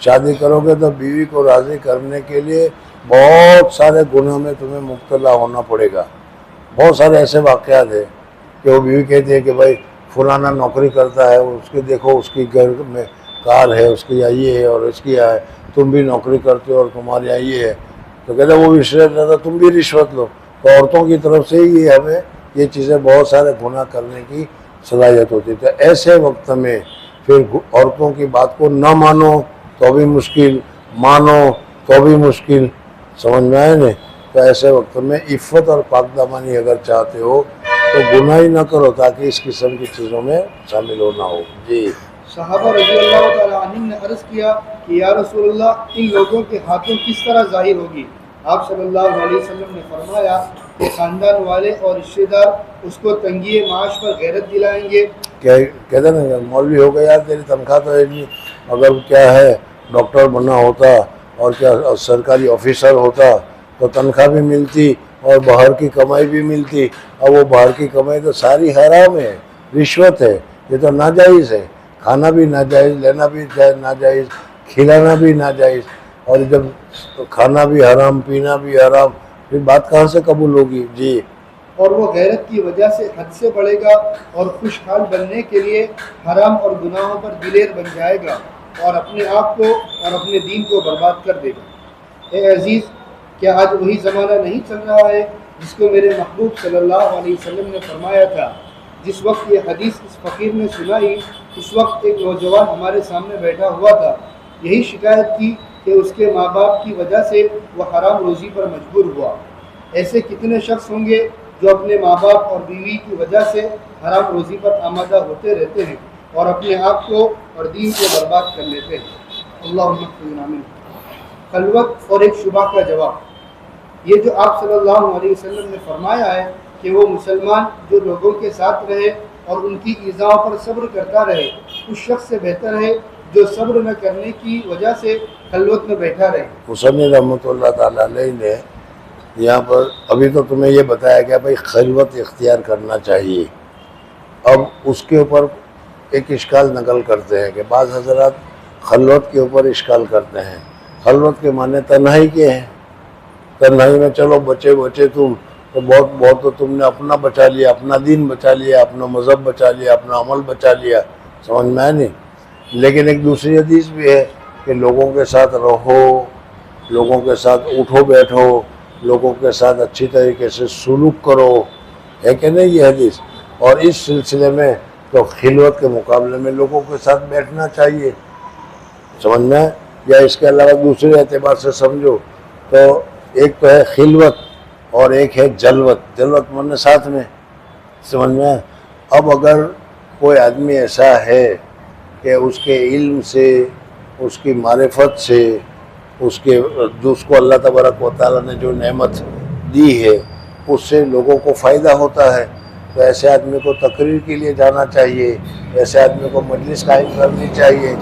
شادی کرو گے تو بیوی کو راضی کرنے کے لیے بہت سارے گناہ میں تمہیں مبتلا ہونا پڑے گا۔ بہت سارے ایسے واقعات ہیں کہ وہ بیوی کہتی ہے کہ بھائی فلانا نوکری کرتا ہے، اس کی دیکھو اس کی گھر میں کار ہے، اس کی یہ ہے اور اس کی ہے، تم بھی نوکری کرتے ہو اور تمہارے یہاں یہ ہے، تو کہتے ہیں وہ بھی رشوت لیتا تم بھی رشوت لو۔ تو عورتوں کی طرف سے ہی ہمیں یہ چیزیں بہت سارے گناہ کرنے کی صلاحیت ہوتی ہے۔ تو ایسے وقت میں پھر عورتوں کی بات کو نہ مانو تو بھی مشکل، مانو تو بھی مشکل، سمجھ میں آئے نا؟ تو ایسے وقت میں عفت اور پاک دامانی اگر چاہتے ہو تو گناہ ہی نہ کرو تاکہ اس قسم کی چیزوں میں شامل ہونا ہو۔ جی،
صحابہ رضی اللہ تعالیٰ عنہم نے عرض کیا کہ یا رسول اللہ ان لوگوں کے ہاتھوں کس طرح ظاہر ہوگی؟ آپ صلی اللہ علیہ وسلم نے فرمایا کہ خاندان والے اور رشتہ دار اس کو تنگی معاش پر غیرت دلائیں گے۔
کہتے نا مولوی ہو گیا یار تیری تنخواہ تو ہے نہیں، اگر کیا ہے ڈاکٹر بننا ہوتا اور کیا سرکاری آفیسر ہوتا تو تنخواہ بھی ملتی اور باہر کی کمائی بھی ملتی، اور وہ باہر کی کمائی تو ساری حرام ہے، رشوت ہے، یہ تو ناجائز ہے، کھانا بھی ناجائز، لینا بھی ناجائز، کھلانا بھی ناجائز، اور جب کھانا بھی حرام پینا بھی حرام پھر بات کہاں سے قبول ہوگی؟ جی،
اور وہ غیرت کی وجہ سے حد سے بڑھے گا اور خوشحال بننے کے لیے حرام اور گناہوں پر دلیر بن جائے گا اور اپنے آپ کو اور اپنے دین کو برباد کر دے گا۔ اے عزیز، کیا آج وہی زمانہ نہیں چل رہا ہے جس کو میرے محبوب صلی اللہ علیہ وسلم نے فرمایا تھا؟ جس وقت یہ حدیث اس فقیر نے سنائی اس وقت ایک نوجوان ہمارے سامنے بیٹھا ہوا تھا، یہی شکایت کی کہ اس کے ماں باپ کی وجہ سے وہ حرام روزی پر مجبور ہوا۔ ایسے کتنے شخص ہوں گے جو اپنے ماں باپ اور بیوی کی وجہ سے حرام روزی پر آمادہ ہوتے رہتے ہیں اور اپنے آپ کو اور دین کو برباد کر لیتے ہیں۔ اللہم اغفر لنا۔ خلوت اور ایک شبہ کا جواب، یہ جو آپ صلی اللہ علیہ وسلم نے فرمایا ہے کہ وہ مسلمان جو لوگوں کے ساتھ رہے اور ان کی ایذاؤں پر صبر کرتا رہے اس شخص سے بہتر ہے جو صبر نہ کرنے کی وجہ سے خلوت میں بیٹھا رہے۔
مصنف رحمۃ اللہ تعالیٰ علیہ نے یہاں پر ابھی تو تمہیں یہ بتایا کہ بھائی خلوت اختیار کرنا چاہیے، اب اس کے اوپر ایک اشکال نقل کرتے ہیں کہ بعض حضرات خلوت کے اوپر اشکال کرتے ہیں۔ خلوت کے معنی تنہائی کے ہیں، تنہائی میں چلو بچے تم تو بہت تو تم نے اپنا بچا لیا، اپنا دین بچا لیا، اپنا مذہب بچا لیا، اپنا عمل بچا لیا، سمجھ میں آئے نہیں؟ لیکن ایک دوسری حدیث بھی ہے کہ لوگوں کے ساتھ رہو، لوگوں کے ساتھ اٹھو بیٹھو، لوگوں کے ساتھ اچھی طریقے سے سلوک کرو، ہے کہ نہیں یہ حدیث؟ اور اس سلسلے میں تو خلوت کے مقابلے میں لوگوں کے ساتھ بیٹھنا چاہیے، سمجھ میں؟ یا اس کے علاوہ دوسرے اعتبار سے سمجھو تو ایک تو ہے خلوت اور ایک ہے جلوت، جلوت معنی ساتھ میں، سمجھ میں؟ اب اگر کوئی آدمی ایسا ہے کہ اس کے علم سے، اس کی معرفت سے، اس کو اللہ تبارک و تعالیٰ نے جو نعمت دی ہے اس سے لوگوں کو فائدہ ہوتا ہے، تو ایسے آدمی کو تقریر کے لیے جانا چاہیے، ایسے آدمی کو مجلس قائم کرنی چاہیے۔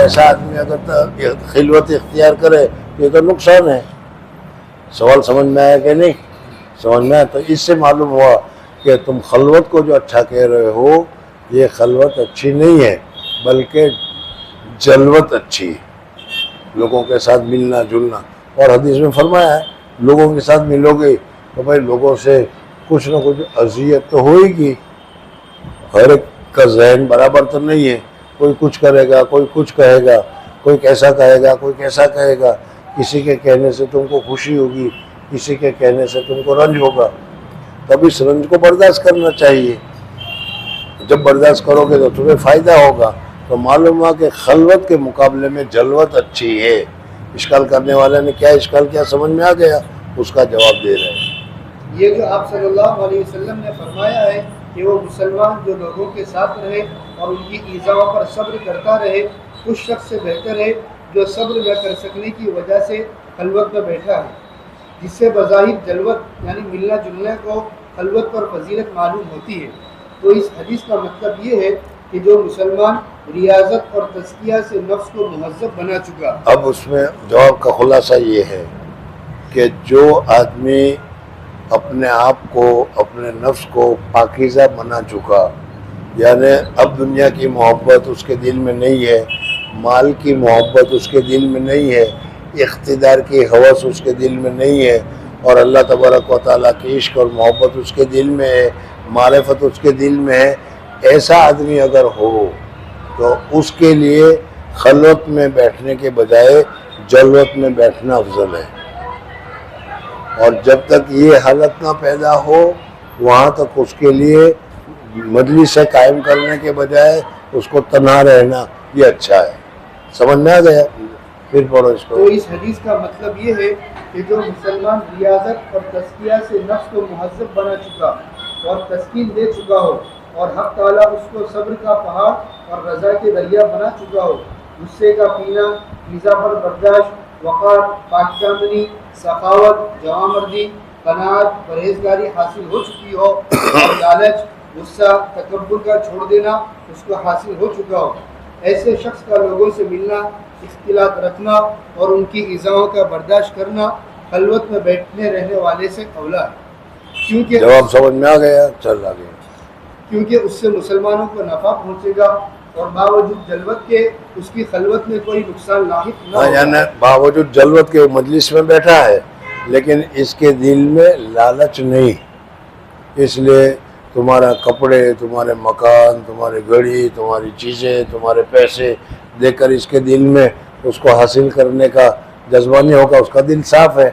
ایسا آدمی اگر خلوت اختیار کرے تو یہ تو نقصان ہے۔ سوال سمجھ میں آیا کہ نہیں؟ سمجھ میں آیا؟ تو اس سے معلوم ہوا کہ تم خلوت کو جو اچھا کہہ رہے ہو یہ خلوت اچھی نہیں ہے بلکہ جلوت اچھی ہے، لوگوں کے ساتھ ملنا جلنا۔ اور حدیث میں فرمایا ہے لوگوں کے ساتھ ملو گے تو بھائی لوگوں سے کچھ نہ کچھ اذیت تو ہوئے گی، ہر ایک کا ذہن برابر تو نہیں ہے، کوئی کچھ کرے گا کوئی کچھ کہے گا، کوئی کیسا کہے گا، کوئی کیسا کہے گا، کسی کے کہنے سے تم کو خوشی ہوگی، کسی کے کہنے سے تم کو رنج ہوگا، تب اس رنج کو برداشت کرنا چاہیے. جب برداشت کرو گے تو تمہیں فائدہ ہوگا. تو معلوم ہوا کہ خلوت کے مقابلے میں جلوت اچھی ہے. اشکال کرنے والے نے کیا اشکال کیا سمجھ میں آ گیا، اس کا جواب دے رہے ہیں.
یہ جو آپ صلی اللہ علیہ وسلم نے فرمایا ہے کہ وہ مسلمان جو لوگوں کے ساتھ رہے اور ان کی ایذاؤں پر صبر کرتا رہے، اس شخص سے بہتر ہے جو صبر نہ کر سکنے کی وجہ سے خلوت میں بیٹھا ہے، جس سے بظاہر جلوت یعنی ملنا جلنے کو خلوت پر فضیلت معلوم ہوتی ہے. تو اس حدیث کا مطلب یہ ہے کہ جو مسلمان ریاضت اور تزکیہ سے نفس کو مہذب بنا چکا.
اب اس میں جواب کا خلاصہ یہ ہے کہ جو آدمی اپنے آپ کو، اپنے نفس کو پاکیزہ بنا چکا، یعنی اب دنیا کی محبت اس کے دل میں نہیں ہے، مال کی محبت اس کے دل میں نہیں ہے، اقتدار کی ہوس اس کے دل میں نہیں ہے، اور اللہ تبارک و تعالیٰ کی عشق اور محبت اس کے دل میں ہے، معرفت اس کے دل میں ہے، ایسا آدمی اگر ہو تو اس کے لیے خلوت میں بیٹھنے کے بجائے جلوت میں بیٹھنا افضل ہے. اور جب تک یہ حالت نہ پیدا ہو وہاں تک اس کے لیے مجلس سے قائم کرنے کے بجائے اس کو تنہا رہنا یہ اچھا ہے. سمجھ میں آ گیا؟ پھر پڑھو اس کو.
تو اس حدیث کا مطلب یہ ہے کہ جو مسلمان ریاضت اور تزکیہ سے نفس کو مہذب بنا چکا اور تسکین دے چکا ہو اور حق تعالیٰ اس کو صبر کا پہاڑ اور رضا کے دریا بنا چکا ہو، غصے کا پینا، ایذا پر برداشت، وقار، پاک دامنی، سخاوت، جوانمردی، قناعت، پرہیزگاری حاصل ہو چکی ہو اور لالچ، غصہ، تکبر کا چھوڑ دینا اس کو حاصل ہو چکا ہو، ایسے شخص کا لوگوں سے ملنا، اختلاط رکھنا اور ان کی ایذاؤں کا برداشت کرنا خلوت میں بیٹھنے رہنے والے سے اولا ہے. کیونکہ
جواب سمجھ میں آ گیا؟ چل آ گیا.
کیونکہ اس سے مسلمانوں کو نفع پہنچے گا اور باوجود جلوت کے اس کی خلوت میں کوئی نقصان لاحق نہ ہوگا.
یعنی باوجود جلوت کے مجلس میں بیٹھا ہے لیکن اس کے دل میں لالچ نہیں، اس لیے تمہارا کپڑے، تمہارے مکان، تمہاری گھڑی، تمہاری چیزیں، تمہارے پیسے دے کر اس کے دل میں اس کو حاصل کرنے کا جذبہ نہیں ہوگا. اس کا دل صاف ہے.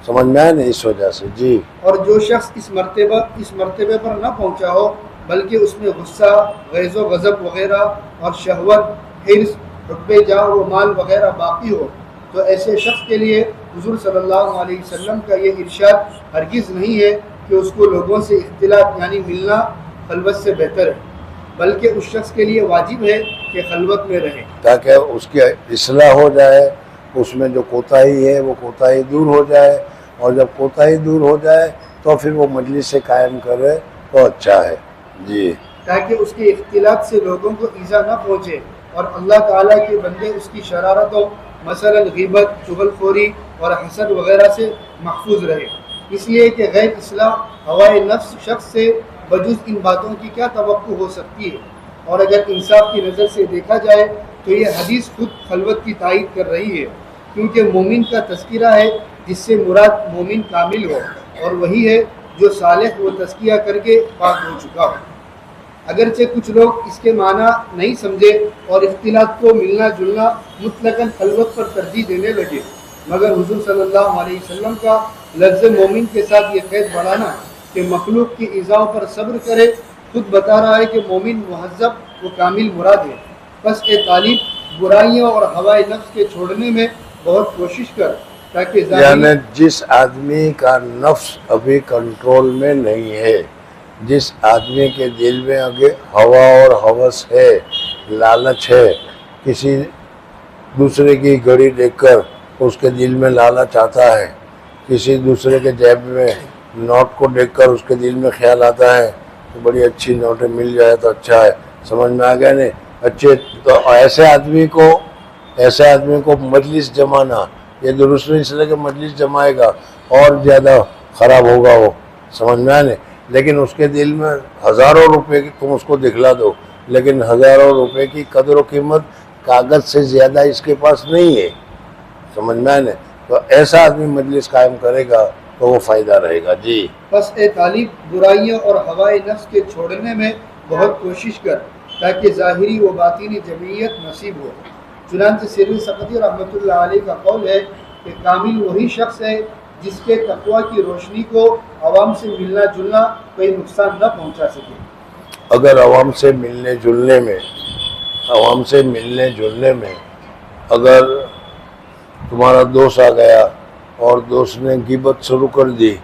سمجھ میں آئے نا؟ اس وجہ سے. جی.
اور جو شخص اس مرتبے پر نہ پہنچا ہو بلکہ اس میں غصہ، غیظ و غضب وغیرہ اور شہوت، حرص، رتبے جاہ و مال وغیرہ باقی ہو، تو ایسے شخص کے لیے حضور صلی اللہ علیہ وسلم کا یہ ارشاد ہرگز نہیں ہے کہ اس کو لوگوں سے اختلاط یعنی ملنا خلوت سے بہتر ہے، بلکہ اس شخص کے لیے واجب ہے کہ خلوت میں رہے
تاکہ اس کی اصلاح ہو جائے، اس میں جو کوتاہی ہے وہ کوتاہی دور ہو جائے، اور جب کوتاہی دور ہو جائے تو پھر وہ مجلس سے قائم کرے تو اچھا ہے. جی.
تاکہ اس کے اختلاط سے لوگوں کو ایذا نہ پہنچے اور اللہ تعالیٰ کے بندے اس کی شرارتوں مثلا غیبت، چغل خوری اور حسد وغیرہ سے محفوظ رہے. اس لیے کہ غیر اصلاح ہوائے نفس شخص سے بجز ان باتوں کی کیا توقع ہو سکتی ہے. اور اگر انصاف کی نظر سے دیکھا جائے تو یہ حدیث خود خلوت کی تائید کر رہی ہے، کیونکہ مومن کا تذکرہ ہے جس سے مراد مومن کامل ہو، اور وہی ہے جو صالح و تزکیہ کر کے پاک ہو چکا ہو. اگرچہ کچھ لوگ اس کے معنی نہیں سمجھے اور اختلاط کو ملنا جلنا مطلقاً خلوت پر ترجیح دینے لگے، مگر حضور صلی اللہ علیہ وسلم کا لفظ مومن کے ساتھ یہ قید بڑھانا کہ مخلوق کی ایذاؤں پر صبر کرے خود بتا رہا ہے کہ مومن مہذب و کامل مراد ہے. بس اے طالب، برائیوں اور ہوائے نفس کے چھوڑنے میں بہت کوشش کر تاکہ
یعنی جس آدمی کا نفس ابھی کنٹرول میں نہیں ہے، جس آدمی کے دل میں آگے ہوا اور ہوس ہے، لالچ ہے، کسی دوسرے کی گھڑی دیکھ کر اس کے دل میں لالچ آتا ہے، کسی دوسرے کے جیب میں نوٹ کو دیکھ کر اس کے دل میں خیال آتا ہے کہ بڑی اچھی نوٹیں مل جائے تو اچھا ہے. سمجھ میں آ گیا نہیں؟ اچھے تو ایسے آدمی کو مجلس جمانا یہ درست نہیں، اس لیے کہ مجلس جمائے گا اور زیادہ خراب ہوگا وہ. سمجھ میں آنے؟ لیکن اس کے دل میں ہزاروں روپے کی تم اس کو دکھلا دو، لیکن ہزاروں روپے کی قدر و قیمت کاغذ سے زیادہ اس کے پاس نہیں ہے. سمجھ میں آنے؟ تو ایسا آدمی مجلس قائم کرے گا تو وہ فائدہ رہے گا. جی.
بس اے طالب، برائیوں اور ہوائے نفس کے چھوڑنے میں بہت کوشش کر تاکہ ظاہری و باطنی جمعیت نصیب ہو. چنانچہ سری سقطی رحمۃ اللہ علیہ کا قول ہے کہ کامل وہی شخص ہے جس کے تقویٰ کی روشنی کو عوام سے ملنا جلنا کوئی نقصان نہ پہنچا سکے۔
اگر عوام سے ملنے جلنے میں اگر تمہارا دوست آ گیا اور دوست نے غیبت شروع کر دی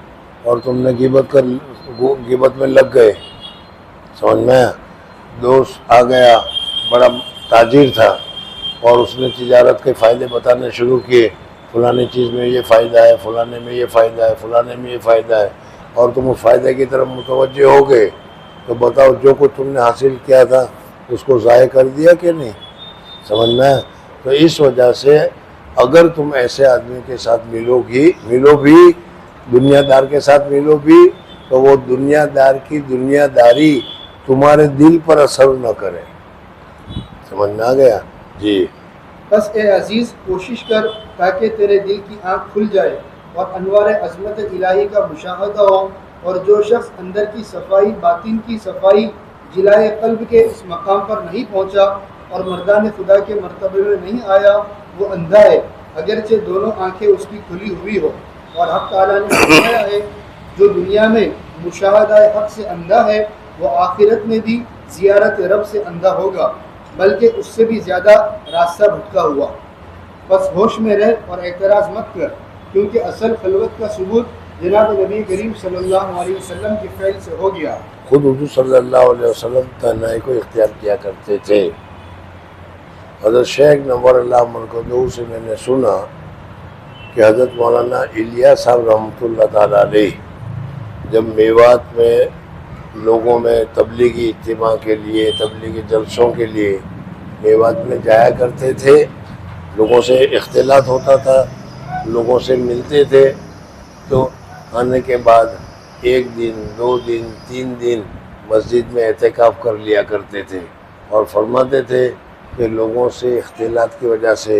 اور تم نے غیبت میں لگ گئے، سمجھ میں آیا؟ دوست آ گیا، بڑا تاجر تھا اور اس نے تجارت کے فائدے بتانے شروع کیے، فلانی چیز میں یہ فائدہ ہے، فلانے میں یہ فائدہ ہے، فلانے میں یہ فائدہ ہے، اور تم اس فائدے کی طرف متوجہ ہو گئے، تو بتاؤ جو کچھ تم نے حاصل کیا تھا اس کو ضائع کر دیا کہ نہیں؟ سمجھ میں آیا؟ تو اس وجہ سے اگر تم ایسے آدمی کے ساتھ ملو بھی، دنیا دار کے ساتھ ملو بھی، تو وہ دنیا دار کی دنیا داری تمہارے دل پر اثر نہ کرے۔ سمجھ میں آ گیا؟ جی۔
بس اے عزیز کوشش کر تاکہ تیرے دل کی آنکھ کھل جائے اور انوار عظمت الہی کا مشاہدہ ہو، اور جو شخص اندر کی صفائی، باطن کی صفائی، جلائے قلب کے اس مقام پر نہیں پہنچا اور مردان خدا کے مرتبے میں نہیں آیا، وہ اندھا ہے، اگرچہ دونوں آنکھیں اس کی کھلی ہوئی ہو۔ اور حق تعالیٰ نے فرمایا ہے جو دنیا میں مشاہدہ حق سے اندھا ہے وہ آخرت میں بھی زیارت رب سے اندھا ہوگا، بلکہ اس سے بھی زیادہ راستہ بھٹکا ہوا۔ بس ہوش میں رہ اور اعتراض مت کر، کیونکہ اصل خلوت کا ثبوت جناب نبی کریم صلی اللہ علیہ وسلم کے فعل سے ہو گیا۔
خود حضور صلی اللہ علیہ وسلم تنہائی کو اختیار کیا کرتے تھے۔ حضرت شیخ نور اللہ مرکزہ سے میں نے سنا کہ حضرت مولانا الیاس صاحب رحمۃ اللہ تعالیٰ علیہ جب میوات میں لوگوں میں تبلیغی اجتماع کے لیے، تبلیغی جلسوں کے لیے میوات میں جایا کرتے تھے، لوگوں سے اختلاط ہوتا تھا، لوگوں سے ملتے تھے، تو آنے کے بعد 1 دن 2 دن 3 دن مسجد میں اعتکاف کر لیا کرتے تھے اور فرماتے تھے کہ لوگوں سے اختلاط کی وجہ سے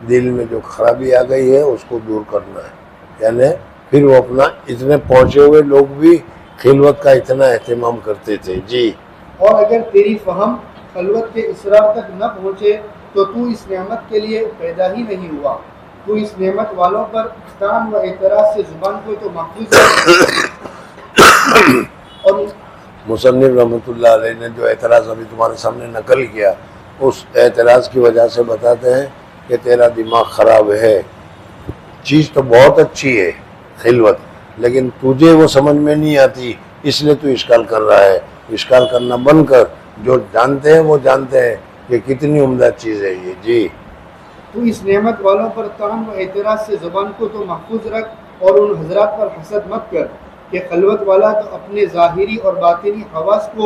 دل میں جو خرابی آ گئی ہے اس کو دور کرنا ہے۔ یعنی پھر وہ اپنا اتنے پہنچے ہوئے لوگ بھی خلوت کا اتنا اہتمام کرتے تھے۔ جی۔
اور اگر تیری فہم خلوت کے اسرار تک نہ پہنچے تو تو اس نعمت کے لیے پیدا ہی نہیں ہوا۔ تو اس نعمت والوں پر احسان و اعتراض سے زبان کو تو محفوظ ہے۔ اور
مصنف رحمۃ اللہ علیہ نے جو اعتراض ابھی تمہارے سامنے نقل کیا، اس اعتراض کی وجہ سے بتاتے ہیں کہ تیرا دماغ خراب ہے، چیز تو بہت اچھی ہے خلوت، لیکن تجھے وہ سمجھ میں نہیں آتی، اس لیے تو اشکال کر رہا ہے۔ اشکال کرنا بند کر، جو جانتے ہیں وہ جانتے ہیں کہ کتنی عمدہ چیز ہے یہ۔ جی۔
تو اس نعمت والوں پر طعن و اعتراض سے زبان کو تو محفوظ رکھ، اور ان حضرات پر حسد مت کر کہ خلوت والا تو اپنے ظاہری اور باطنی حواس کو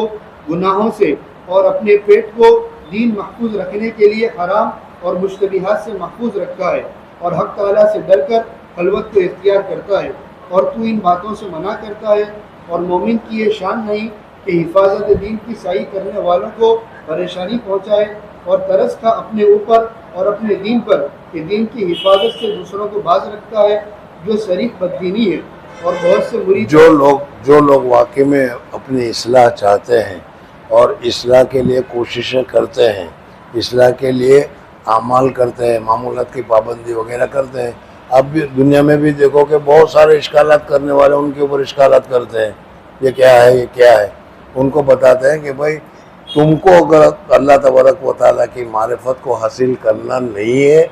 گناہوں سے اور اپنے پیٹ کو دین محفوظ رکھنے کے لیے حرام اور مشتبہات سے محفوظ رکھتا ہے، اور حق تعالیٰ سے ڈر کر خلوت کو اختیار کرتا ہے، اور تو ان باتوں سے منع کرتا ہے۔ اور مومن کی یہ شان نہیں کہ حفاظت دین کی سعی کرنے والوں کو پریشانی پہنچائے، اور ترس کھا اپنے اوپر اور اپنے دین پر کہ دین کی حفاظت سے دوسروں کو باز رکھتا ہے، جو شریف بددینی ہے۔ اور بہت سے مرید
جو لوگ واقعی میں اپنی اصلاح چاہتے ہیں اور اصلاح کے لیے کوششیں کرتے ہیں، اصلاح کے لیے اعمال کرتے ہیں، معمولات کی پابندی وغیرہ کرتے ہیں، اب بھی دنیا میں بھی دیکھو کہ بہت سارے اشکالات کرنے والے ان کے اوپر اشکالات کرتے ہیں، یہ کیا ہے، یہ کیا ہے۔ ان کو بتاتے ہیں کہ بھائی تم کو اگر اللہ تبارک و تعالیٰ کی معرفت کو حاصل کرنا نہیں ہے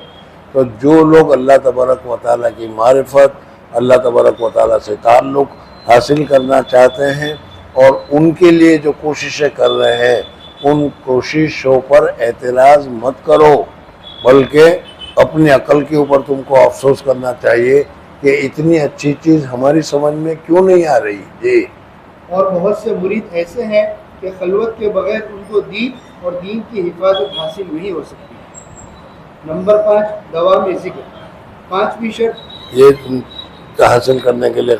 تو جو لوگ اللہ تبارک و تعالیٰ کی معرفت، اللہ تبارک و تعالیٰ سے تعلق حاصل کرنا چاہتے ہیں اور ان کے لیے جو کوششیں کر رہے ہیں، ان کوششوں پر اعتراض مت کرو، بلکہ اپنی عقل کے اوپر تم کو افسوس کرنا چاہیے کہ اتنی اچھی چیز ہماری سمجھ میں کیوں نہیں آ رہی۔ جی۔
اور بہت سے مرید ایسے ہیں کہ خلوت کے بغیر ان کو دین اور دین کی حفاظت حاصل نہیں ہو سکتی۔ نمبر 5، دوام ذکر۔ 5ویں شرط
یہ تم حاصل کرنے کے لیے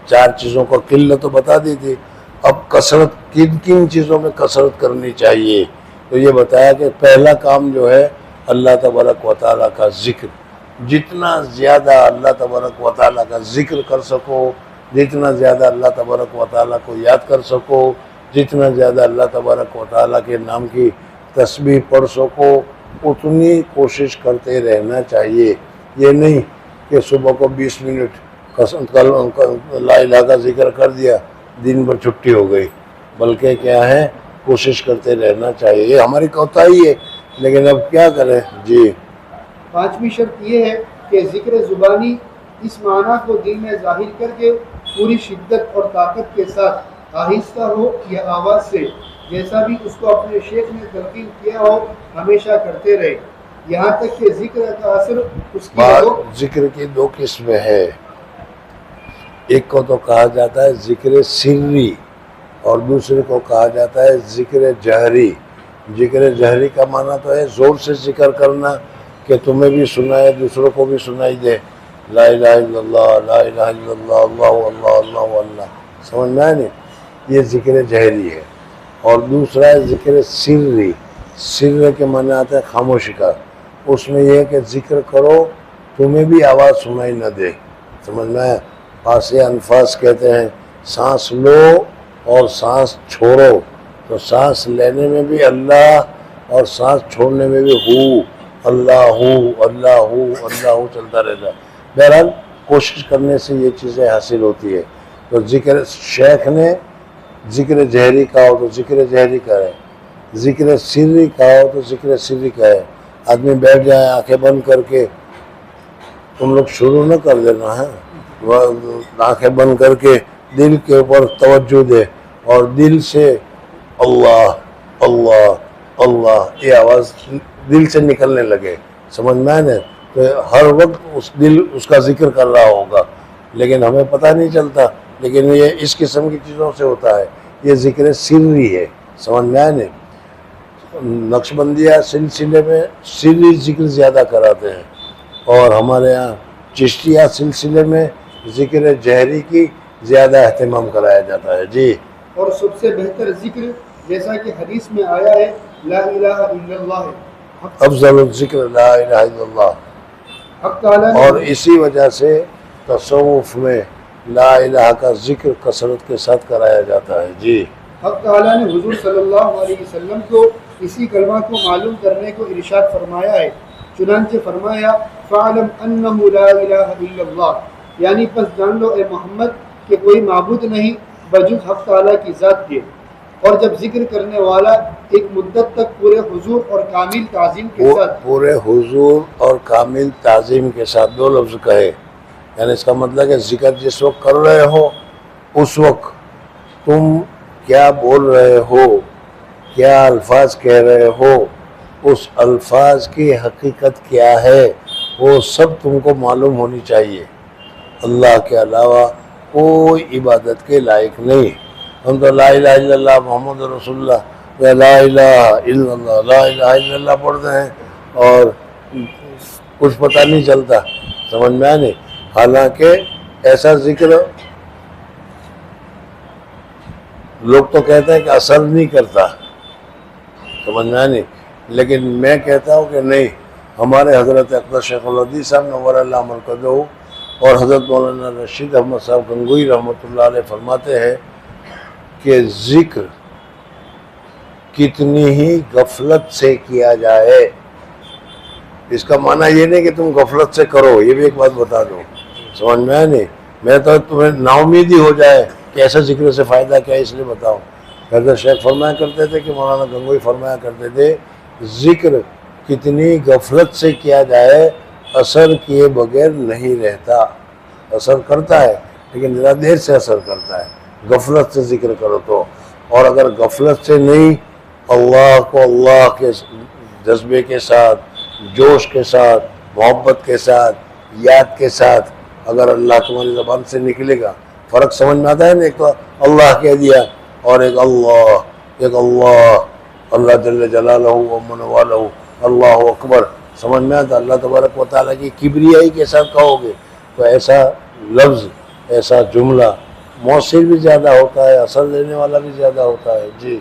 4 چیزوں کو قلت تو بتا دی تھی، اب کثرت کن کن چیزوں میں کثرت کرنی چاہیے، تو یہ بتایا کہ پہلا کام جو ہے اللہ تبارک و تعالیٰ کا ذکر، جتنا زیادہ اللہ تبارک و تعالیٰ کا ذکر کر سکو، جتنا زیادہ اللہ تبارک و تعالیٰ کو یاد کر سکو، جتنا زیادہ اللہ تبارک و تعالیٰ کے نام کی تسبیح پڑھ سکو، اتنی کوشش کرتے رہنا چاہیے. یہ نہیں کہ صبح کو 20 منٹ لا الہ کا ذکر کر دیا, دن بھر چھٹی ہو گئی, بلکہ کیا ہے کوشش کرتے رہنا چاہیے. یہ ہماری کوتاہی ہے, لیکن اب کیا کریں. جی.
5ویں شرط یہ ہے کہ ذکر زبانی اس معنی کو دل میں ظاہر کر کے پوری شدت اور طاقت کے ساتھ آہستہ ہو یا آواز سے, جیسا بھی اس کو اپنے شیخ نے تلقین کیا ہو, ہمیشہ کرتے رہے, یہاں تک کہ ذکر کا اثر اس کی
ذکر کی 2 قسمیں ہے. ایک کو تو کہا جاتا ہے ذکر سری اور دوسرے کو کہا جاتا ہے ذکر جہری. ذکر جہری کا معنی تو ہے زور سے ذکر کرنا کہ تمہیں بھی سنائے, دوسروں کو بھی سنائی دے. لا الہ الا اللہ, لا الہ الا اللہ, اللہ اللہ اللہ اللہ. سمجھ میں آئے نہیں, یہ ذکر جہری ہے. اور دوسرا ہے ذکر سری. سر کے معنی آتا ہے خاموشی کا. اس میں یہ ہے کہ ذکر کرو تمہیں بھی آواز سنائی نہ دے. سمجھ میں آئے. خاصے الفاظ کہتے ہیں سانس لو اور سانس چھوڑو, تو سانس لینے میں بھی اللہ اور سانس چھوڑنے میں بھی ہو, اللہ ہو اللہ ہو اللہ ہو چلتا رہتا ہے. بہرحال کوشش کرنے سے یہ چیزیں حاصل ہوتی ہے. تو ذکر شیخ نے ذکر جہری کہا ہو تو ذکر جہری کا ہے, ذکر سری کہا ہو تو ذکر سری کا ہے. آدمی بیٹھ جائے آنکھیں بند کر کے, تم لوگ شروع نہ کر دینا ہے, آنکھیں بند کر کے دل کے اوپر توجہ دے اور دل سے اللہ اللہ اللہ یہ آواز دل سے نکلنے لگے. سمجھ میں آئے. تو ہر وقت اس کا ذکر کر رہا ہوگا, لیکن ہمیں پتہ نہیں چلتا. لیکن یہ اس قسم کی چیزوں سے ہوتا ہے. یہ ذکر سری ہے. سمجھ میں آئے نہیں. نقشبندیہ سلسلے میں سری ذکر زیادہ کراتے ہیں, اور ہمارے ہاں چشتیہ سلسلے میں ذکر جہری کی زیادہ اہتمام کرایا جاتا ہے. جی.
اور سب سے بہتر ذکر جیسا کہ حدیث میں آیا ہے لا الہ الا اللہ ہے.
افضل الذکر لا الہ الا اللہ. اور اسی وجہ سے تصوف میں لا الہ کا ذکر کثرت کے ساتھ کرایا جاتا ہے. جی.
حق تعالیٰ نے حضور صلی اللہ علیہ وسلم کو اسی کلمہ کو معلوم کرنے کو ارشاد فرمایا ہے. چنانچہ فرمایا فَعْلَمْ أَنَّهُ لَا إِلَهَ إِلَّا اللَّهُ, یعنی پس جان لو اے محمد کہ کوئی معبود نہیں بجز حق تعالیٰ کی ذات کے. اور جب ذکر کرنے والا ایک مدت تک پورے حضور اور کامل تعظیم کے ساتھ,
پورے حضور اور کامل تعظیم کے ساتھ 2 لفظ کہے, یعنی اس کا مطلب ہے ذکر جس وقت کر رہے ہو اس وقت تم کیا بول رہے ہو, کیا الفاظ کہہ رہے ہو, اس الفاظ کی حقیقت کیا ہے وہ سب تم کو معلوم ہونی چاہیے. اللہ کے علاوہ کوئی عبادت کے لائق نہیں. ہم تو لا الہ الا اللہ محمد رسول اللہ یا لا الہ الا اللہ لا الہ الا اللہ پڑھتے ہیں اور کچھ پتہ نہیں چلتا. سمجھ میں آئے نہیں. حالانکہ ایسا ذکر لوگ تو کہتے ہیں کہ اثر نہیں کرتا. سمجھ میں آئے نہیں. لیکن میں کہتا ہوں کہ نہیں, ہمارے حضرت اقدس شیخ الحدیث صاحب نور اللہ مرکزہ اور حضرت مولانا رشید احمد صاحب گنگوئی رحمۃ اللہ علیہ فرماتے ہیں کہ ذکر کتنی ہی غفلت سے کیا جائے, اس کا معنی یہ نہیں کہ تم غفلت سے کرو. یہ بھی ایک بات بتا دو. سمجھ میں آئے نہیں. میں تو تمہیں نا امیدی ہو جائے کہ ایسا ذکر سے فائدہ کیا, اس لیے بتاؤں. حضرت شیخ فرمایا کرتے تھے کہ مولانا گنگوئی فرمایا کرتے تھے ذکر کتنی غفلت سے کیا جائے اثر کیے بغیر نہیں رہتا. اثر کرتا ہے لیکن ذرا دیر سے اثر کرتا ہے. غفلت سے ذکر کرو تو, اور اگر غفلت سے نہیں, اللہ کو اللہ کے جذبے کے ساتھ, جوش کے ساتھ, محبت کے ساتھ, یاد کے ساتھ اگر اللہ تمہاری زبان سے نکلے گا, فرق سمجھ میں آتا ہے نا. ایک تو اللہ کہہ دیا اور ایک اللہ جل جلالہ و من والہ اللہ اکبر. سمجھ میں آتا. اللہ تبارک و تعالیٰ کی کبریائی کے ساتھ کہو گے تو ایسا لفظ, ایسا جملہ مؤثر بھی زیادہ ہوتا ہے, اثر دینے والا بھی زیادہ ہوتا ہے. جی.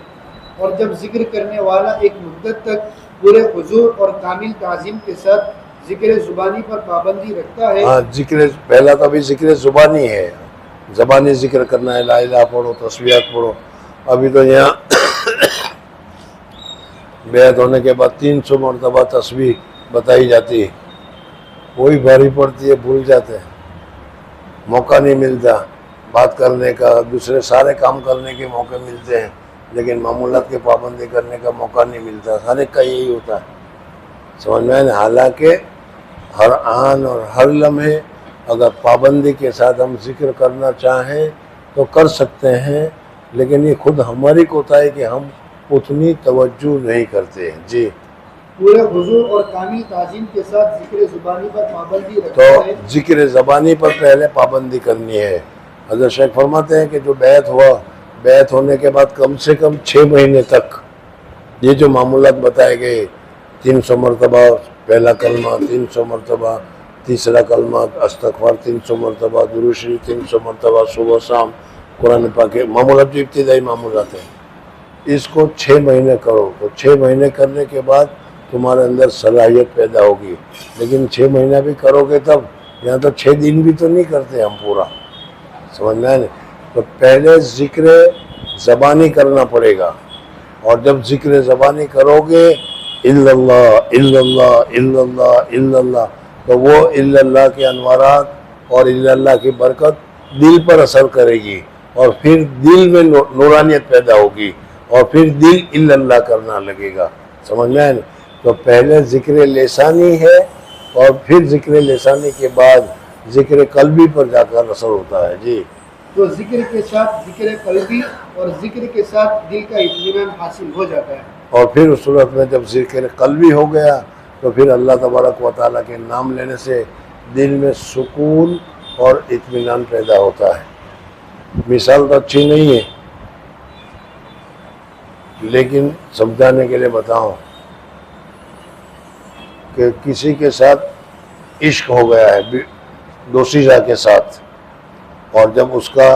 اور جب ذکر کرنے والا ایک مدت تک پورے حضور اور کامل تعظیم کے ساتھ ذکر زبانی پر پابندی رکھتا ہے.
ہاں, ذکر پہلا تو ابھی ذکر زبانی ہے, زبانی ذکر کرنا ہے, لا الہ پڑھو, تسبیحات پڑھو. ابھی تو یہاں بیعت ہونے کے بعد 300 مرتبہ تسبیح بتائی جاتی ہے، وہی بھاری پڑتی ہے، بھول جاتے ہیں، موقع نہیں ملتا بات کرنے کا، دوسرے سارے کام کرنے کے موقع ملتے ہیں لیکن معمولات کی پابندی کرنے کا موقع نہیں ملتا، ہر ایک کا یہی ہوتا ہے، سمجھ میں آئے؟ حالانکہ ہر آن اور ہر لمحے اگر پابندی کے ساتھ ہم ذکر کرنا چاہیں تو کر سکتے ہیں، لیکن یہ خود ہماری کوتاہی کہ ہم اتنی توجہ نہیں کرتے ہیں۔ جی،
پورے حضور اور کامل تعظیم کے ساتھ ذکر زبانی پر پابندی
تو
رکھنا ہے۔
ذکر زبانی پر پہلے پابندی کرنی ہے۔ حضرت شیخ فرماتے ہیں کہ جو بیعت ہوا، بیعت ہونے کے بعد کم سے کم 6 مہینے تک یہ جو معمولات بتائے گئے، 300 مرتبہ پہلا کلمہ، 300 مرتبہ تیسرا کلمہ، استغفار 300 مرتبہ، درود شریف 300 مرتبہ، صبح شام قرآن پاک کے معمولات جو ابتدائی معمولات ہیں، اس کو 6 مہینے کرو تو 6 مہینے کرنے کے بعد تمہارے اندر صلاحیت پیدا ہوگی۔ لیکن 6 مہینہ بھی کرو گے تب، یہاں تو 6 دن بھی تو نہیں کرتے ہم پورا، سمجھ میں نہیں؟ تو پہلے ذکر زبانی کرنا پڑے گا، اور جب ذکر زبانی کرو گے الا اللہ الا اللہ الا اللہ الا اللہ، تو وہ الا اللہ کے انوارات اور الا اللہ کی برکت دل پر اثر کرے گی، اور پھر دل میں نورانیت پیدا ہوگی، اور پھر دل الا اللہ کرنا لگے گا، سمجھ میں آئے؟ تو پہلے ذکر لسانی ہے، اور پھر ذکر لسانی کے بعد ذکر قلبی پر جا کر اثر ہوتا ہے۔ جی،
تو ذکر کے ساتھ ذکر قلبی اور ذکر کے ساتھ دل کا اطمینان حاصل ہو جاتا ہے۔
اور پھر اس صورت میں جب ذکر قلبی ہو گیا تو پھر اللہ تبارک و تعالیٰ کے نام لینے سے دل میں سکون اور اطمینان پیدا ہوتا ہے۔ مثال تو اچھی نہیں ہے لیکن سمجھانے کے لیے بتاؤں کہ کسی کے ساتھ عشق ہو گیا ہے، دوشیزہ کے ساتھ، اور جب اس کا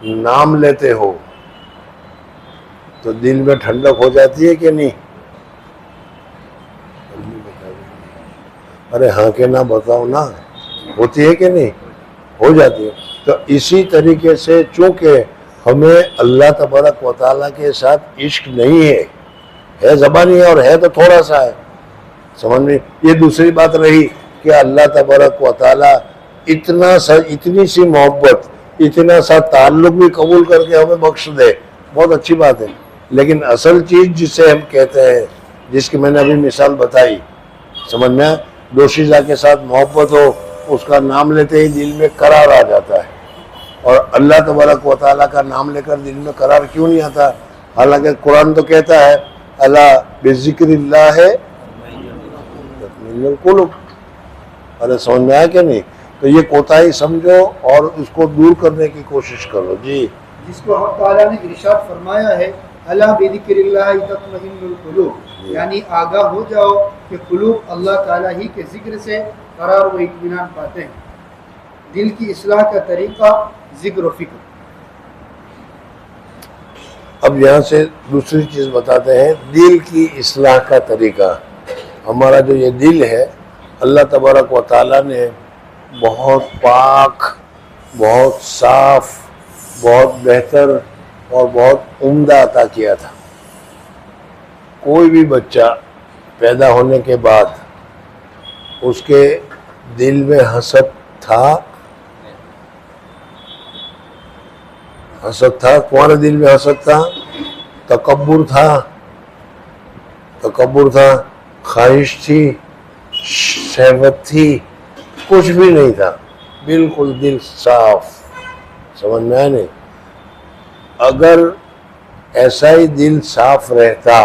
نام لیتے ہو تو دل میں ٹھنڈک ہو جاتی ہے کہ نہیں؟ ارے ہاں کہ نہ بتاؤ نا، ہوتی ہے کہ نہیں؟ ہو جاتی ہے۔ تو اسی طریقے سے چونکہ ہمیں اللہ تبارک و تعالیٰ کے ساتھ عشق نہیں ہے زبانی ہے، اور ہے تو تھوڑا سا ہے، سمجھ میں؟ یہ دوسری بات رہی کہ اللہ تبارک و تعالیٰ اتنی سی محبت، اتنا سا تعلق بھی قبول کر کے ہمیں بخش دے، بہت اچھی بات ہے، لیکن اصل چیز جسے ہم کہتے ہیں، جس کی میں نے ابھی مثال بتائی، سمجھ میں؟ دوشیزہ کے ساتھ محبت ہو، اس کا نام لیتے ہی دل میں قرار آ جاتا ہے، اور اللہ تبارک و تعالیٰ کا نام لے کر دل میں قرار کیوں نہیں آتا؟ حالانکہ قرآن تو کہتا ہے اللہ بذکر اللہ ہے تطمئن القلوب۔ ارے سمجھ میں آیا کہ نہیں؟ تو یہ کوتاہی سمجھو اور اس کو دور کرنے کی کوشش کرو۔ جی،
جس کو حق تعالیٰ نے ارشاد فرمایا ہے اللہ بذکر اللہ تطمئن القلوب، یعنی آگاہ ہو جاؤ کہ قلوب اللہ تعالیٰ ہی کے ذکر سے قرار و اطمینان پاتے ہیں۔ دل کی اصلاح کا طریقہ ذکر و فکر۔
اب یہاں سے دوسری چیز بتاتے ہیں، دل کی اصلاح کا طریقہ۔ ہمارا جو یہ دل ہے اللہ تبارک و تعالیٰ نے بہت پاک، بہت صاف، بہت بہتر اور بہت عمدہ عطا کیا تھا۔ کوئی بھی بچہ پیدا ہونے کے بعد اس کے دل میں حسد تھا؟ حسد تھا؟ تمہارے دل میں حسد تھا؟ تکبر تھا؟ تکبر تھا؟ خواہش تھی؟ شہوت تھی؟ کچھ بھی نہیں تھا، بالکل دل صاف، سمجھ میں آیا نہیں؟ اگر ایسا ہی دل صاف رہتا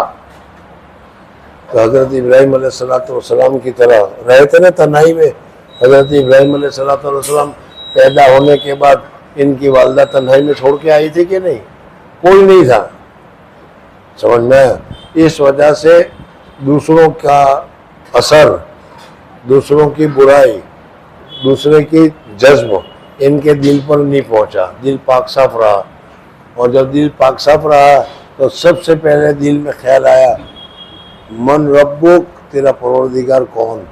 تو حضرت ابراہیم علیہ السلام کی طرح رہتے نا تنہائی میں۔ حضرت ابراہیم علیہ السلام پیدا ہونے کے بعد ان کی والدہ تنہائی میں چھوڑ کے آئی تھی کہ نہیں؟ کوئی نہیں تھا، سمجھ میں آیا؟ اس وجہ سے دوسروں کا اثر، دوسروں کی برائی، دوسرے کی جذب ان کے دل پر نہیں پہنچا، دل پاک صاف رہا۔ اور جب دل پاک صاف رہا تو سب سے پہلے دل میں خیال آیا من ربک، تیرا پروردگار کون؟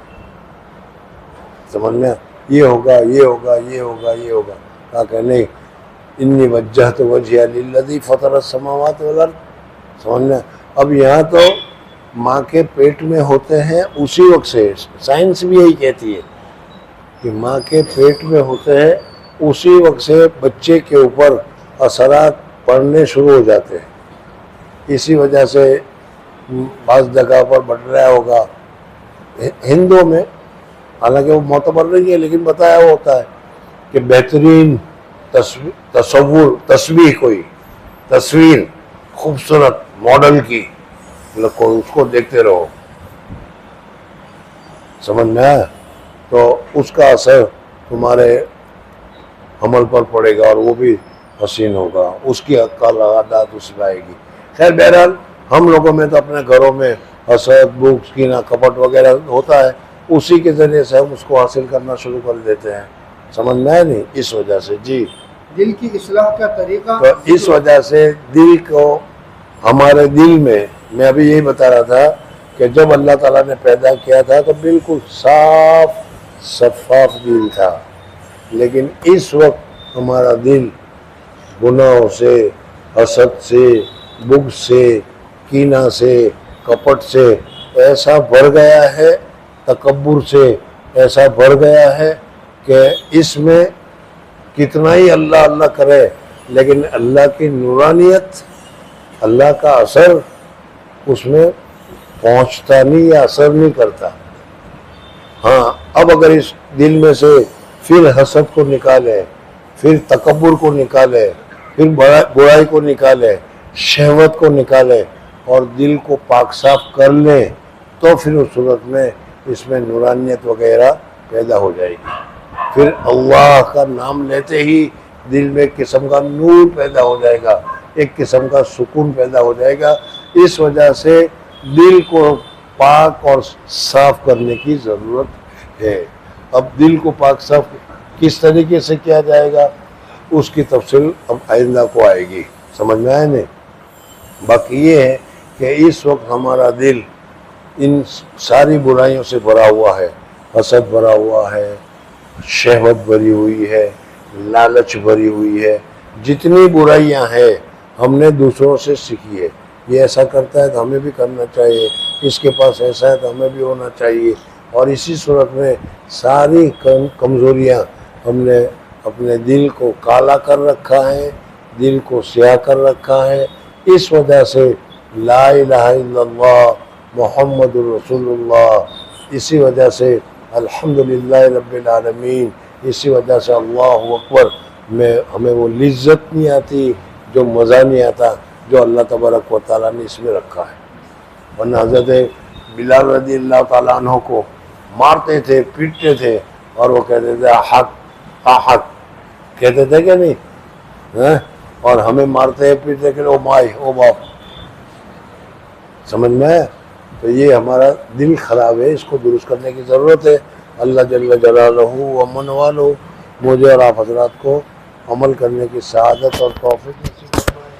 سمجھ میں؟ یہ ہوگا، یہ ہوگا، یہ ہوگا، یہ ہوگا۔ کہا کہ نہیں، انی وجہت وجہی للذی فطر السماوات والارض، سمجھ میں؟ اب یہاں تو ماں کے پیٹ میں ہوتے ہیں اسی وقت سے، سائنس بھی یہی کہتی ہے کہ ماں کے پیٹ میں ہوتے ہیں اسی وقت سے بچے کے اوپر اثرات پڑنے شروع ہو جاتے ہیں۔ اسی وجہ سے بعض جگہ پر بڑھ رہا ہوگا ہندوؤں میں، حالانکہ وہ معتبر نہیں ہے لیکن بتایا ہوتا ہے کہ بہترین تصویر خوبصورت ماڈل کی اس کو دیکھتے رہو، سمجھ میں آیا؟ تو اس کا اثر تمہارے عمل پر پڑے گا اور وہ بھی حسین ہوگا، اس کی عادات اس میں آئے گی۔ خیر بہرحال ہم لوگوں میں تو اپنے گھروں میں حسد، بغض، کینہ، کپٹ وغیرہ ہوتا ہے، اسی کے ذریعے سے ہم اس کو حاصل کرنا شروع کر دیتے ہیں، سمجھ میں آیا نہیں؟ اس وجہ سے جی
دل کی اصلاح کا طریقہ،
تو اس وجہ سے دل کو، ہمارے دل میں ابھی یہی بتا رہا تھا کہ جب اللہ تعالیٰ نے پیدا کیا تھا تو بالکل صاف شفاف دل تھا، لیکن اس وقت ہمارا دل گناہوں سے، حسد سے، بغض سے، کینہ سے، کپٹ سے ایسا بھر گیا ہے، تکبر سے ایسا بھر گیا ہے کہ اس میں کتنا ہی اللہ اللہ کرے لیکن اللہ کی نورانیت، اللہ کا اثر اس میں پہنچتا نہیں یا اثر نہیں کرتا۔ ہاں اب اگر اس دل میں سے پھر حسد کو نکالے، پھر تکبر کو نکالے، پھر برائی کو نکالے، شہوت کو نکالے اور دل کو پاک صاف کر لیں تو پھر اس صورت میں اس میں نورانیت وغیرہ پیدا ہو جائے گی۔ پھر اللہ کا نام لیتے ہی دل میں ایک قسم کا نور پیدا ہو جائے گا، ایک قسم کا سکون پیدا ہو جائے گا۔ اس وجہ سے دل کو پاک اور صاف کرنے کی ضرورت ہے۔ اب دل کو پاک صاف کس طریقے سے کیا جائے گا اس کی تفصیل اب آئندہ کو آئے گی، سمجھ میں آئے نہیں؟ باقی یہ ہے کہ اس وقت ہمارا دل ان ساری برائیوں سے بھرا ہوا ہے، حسد بھرا ہوا ہے، شہوت بھری ہوئی ہے، لالچ بھری ہوئی ہے، جتنی برائیاں ہیں ہم نے دوسروں سے سیکھی ہے۔ یہ ایسا کرتا ہے تو ہمیں بھی کرنا چاہیے، اس کے پاس ایسا ہے تو ہمیں بھی ہونا چاہیے، اور اسی صورت میں ساری کمزوریاں ہم نے اپنے دل کو کالا کر رکھا ہے، دل کو سیاہ کر رکھا ہے۔ اس وجہ سے لا الہ الا اللہ محمد الرسول اللہ، اسی وجہ سے الحمدللہ رب العالمین، اسی وجہ سے اللہ اکبر میں ہمیں وہ لذت نہیں آتی، جو مزہ نہیں آتا جو اللہ تبارک و تعالیٰ نے اس میں رکھا ہے۔ ورنہ حضرت بلال رضی اللہ تعالیٰ عنہ کو مارتے تھے، پیٹتے تھے اور وہ کہتے تھے حق حق، کہتے تھے کہ نہیں؟ اور ہمیں مارتے ہیں پیٹتے کہ او مائی او باپ، سمجھ میں؟ تو یہ ہمارا دل خراب ہے، اس کو درست کرنے کی ضرورت ہے۔ اللہ جل جلالہ و من والو مجھے اور آپ حضرات کو عمل کرنے کی سعادت اور توفیق نصیب فرمائے۔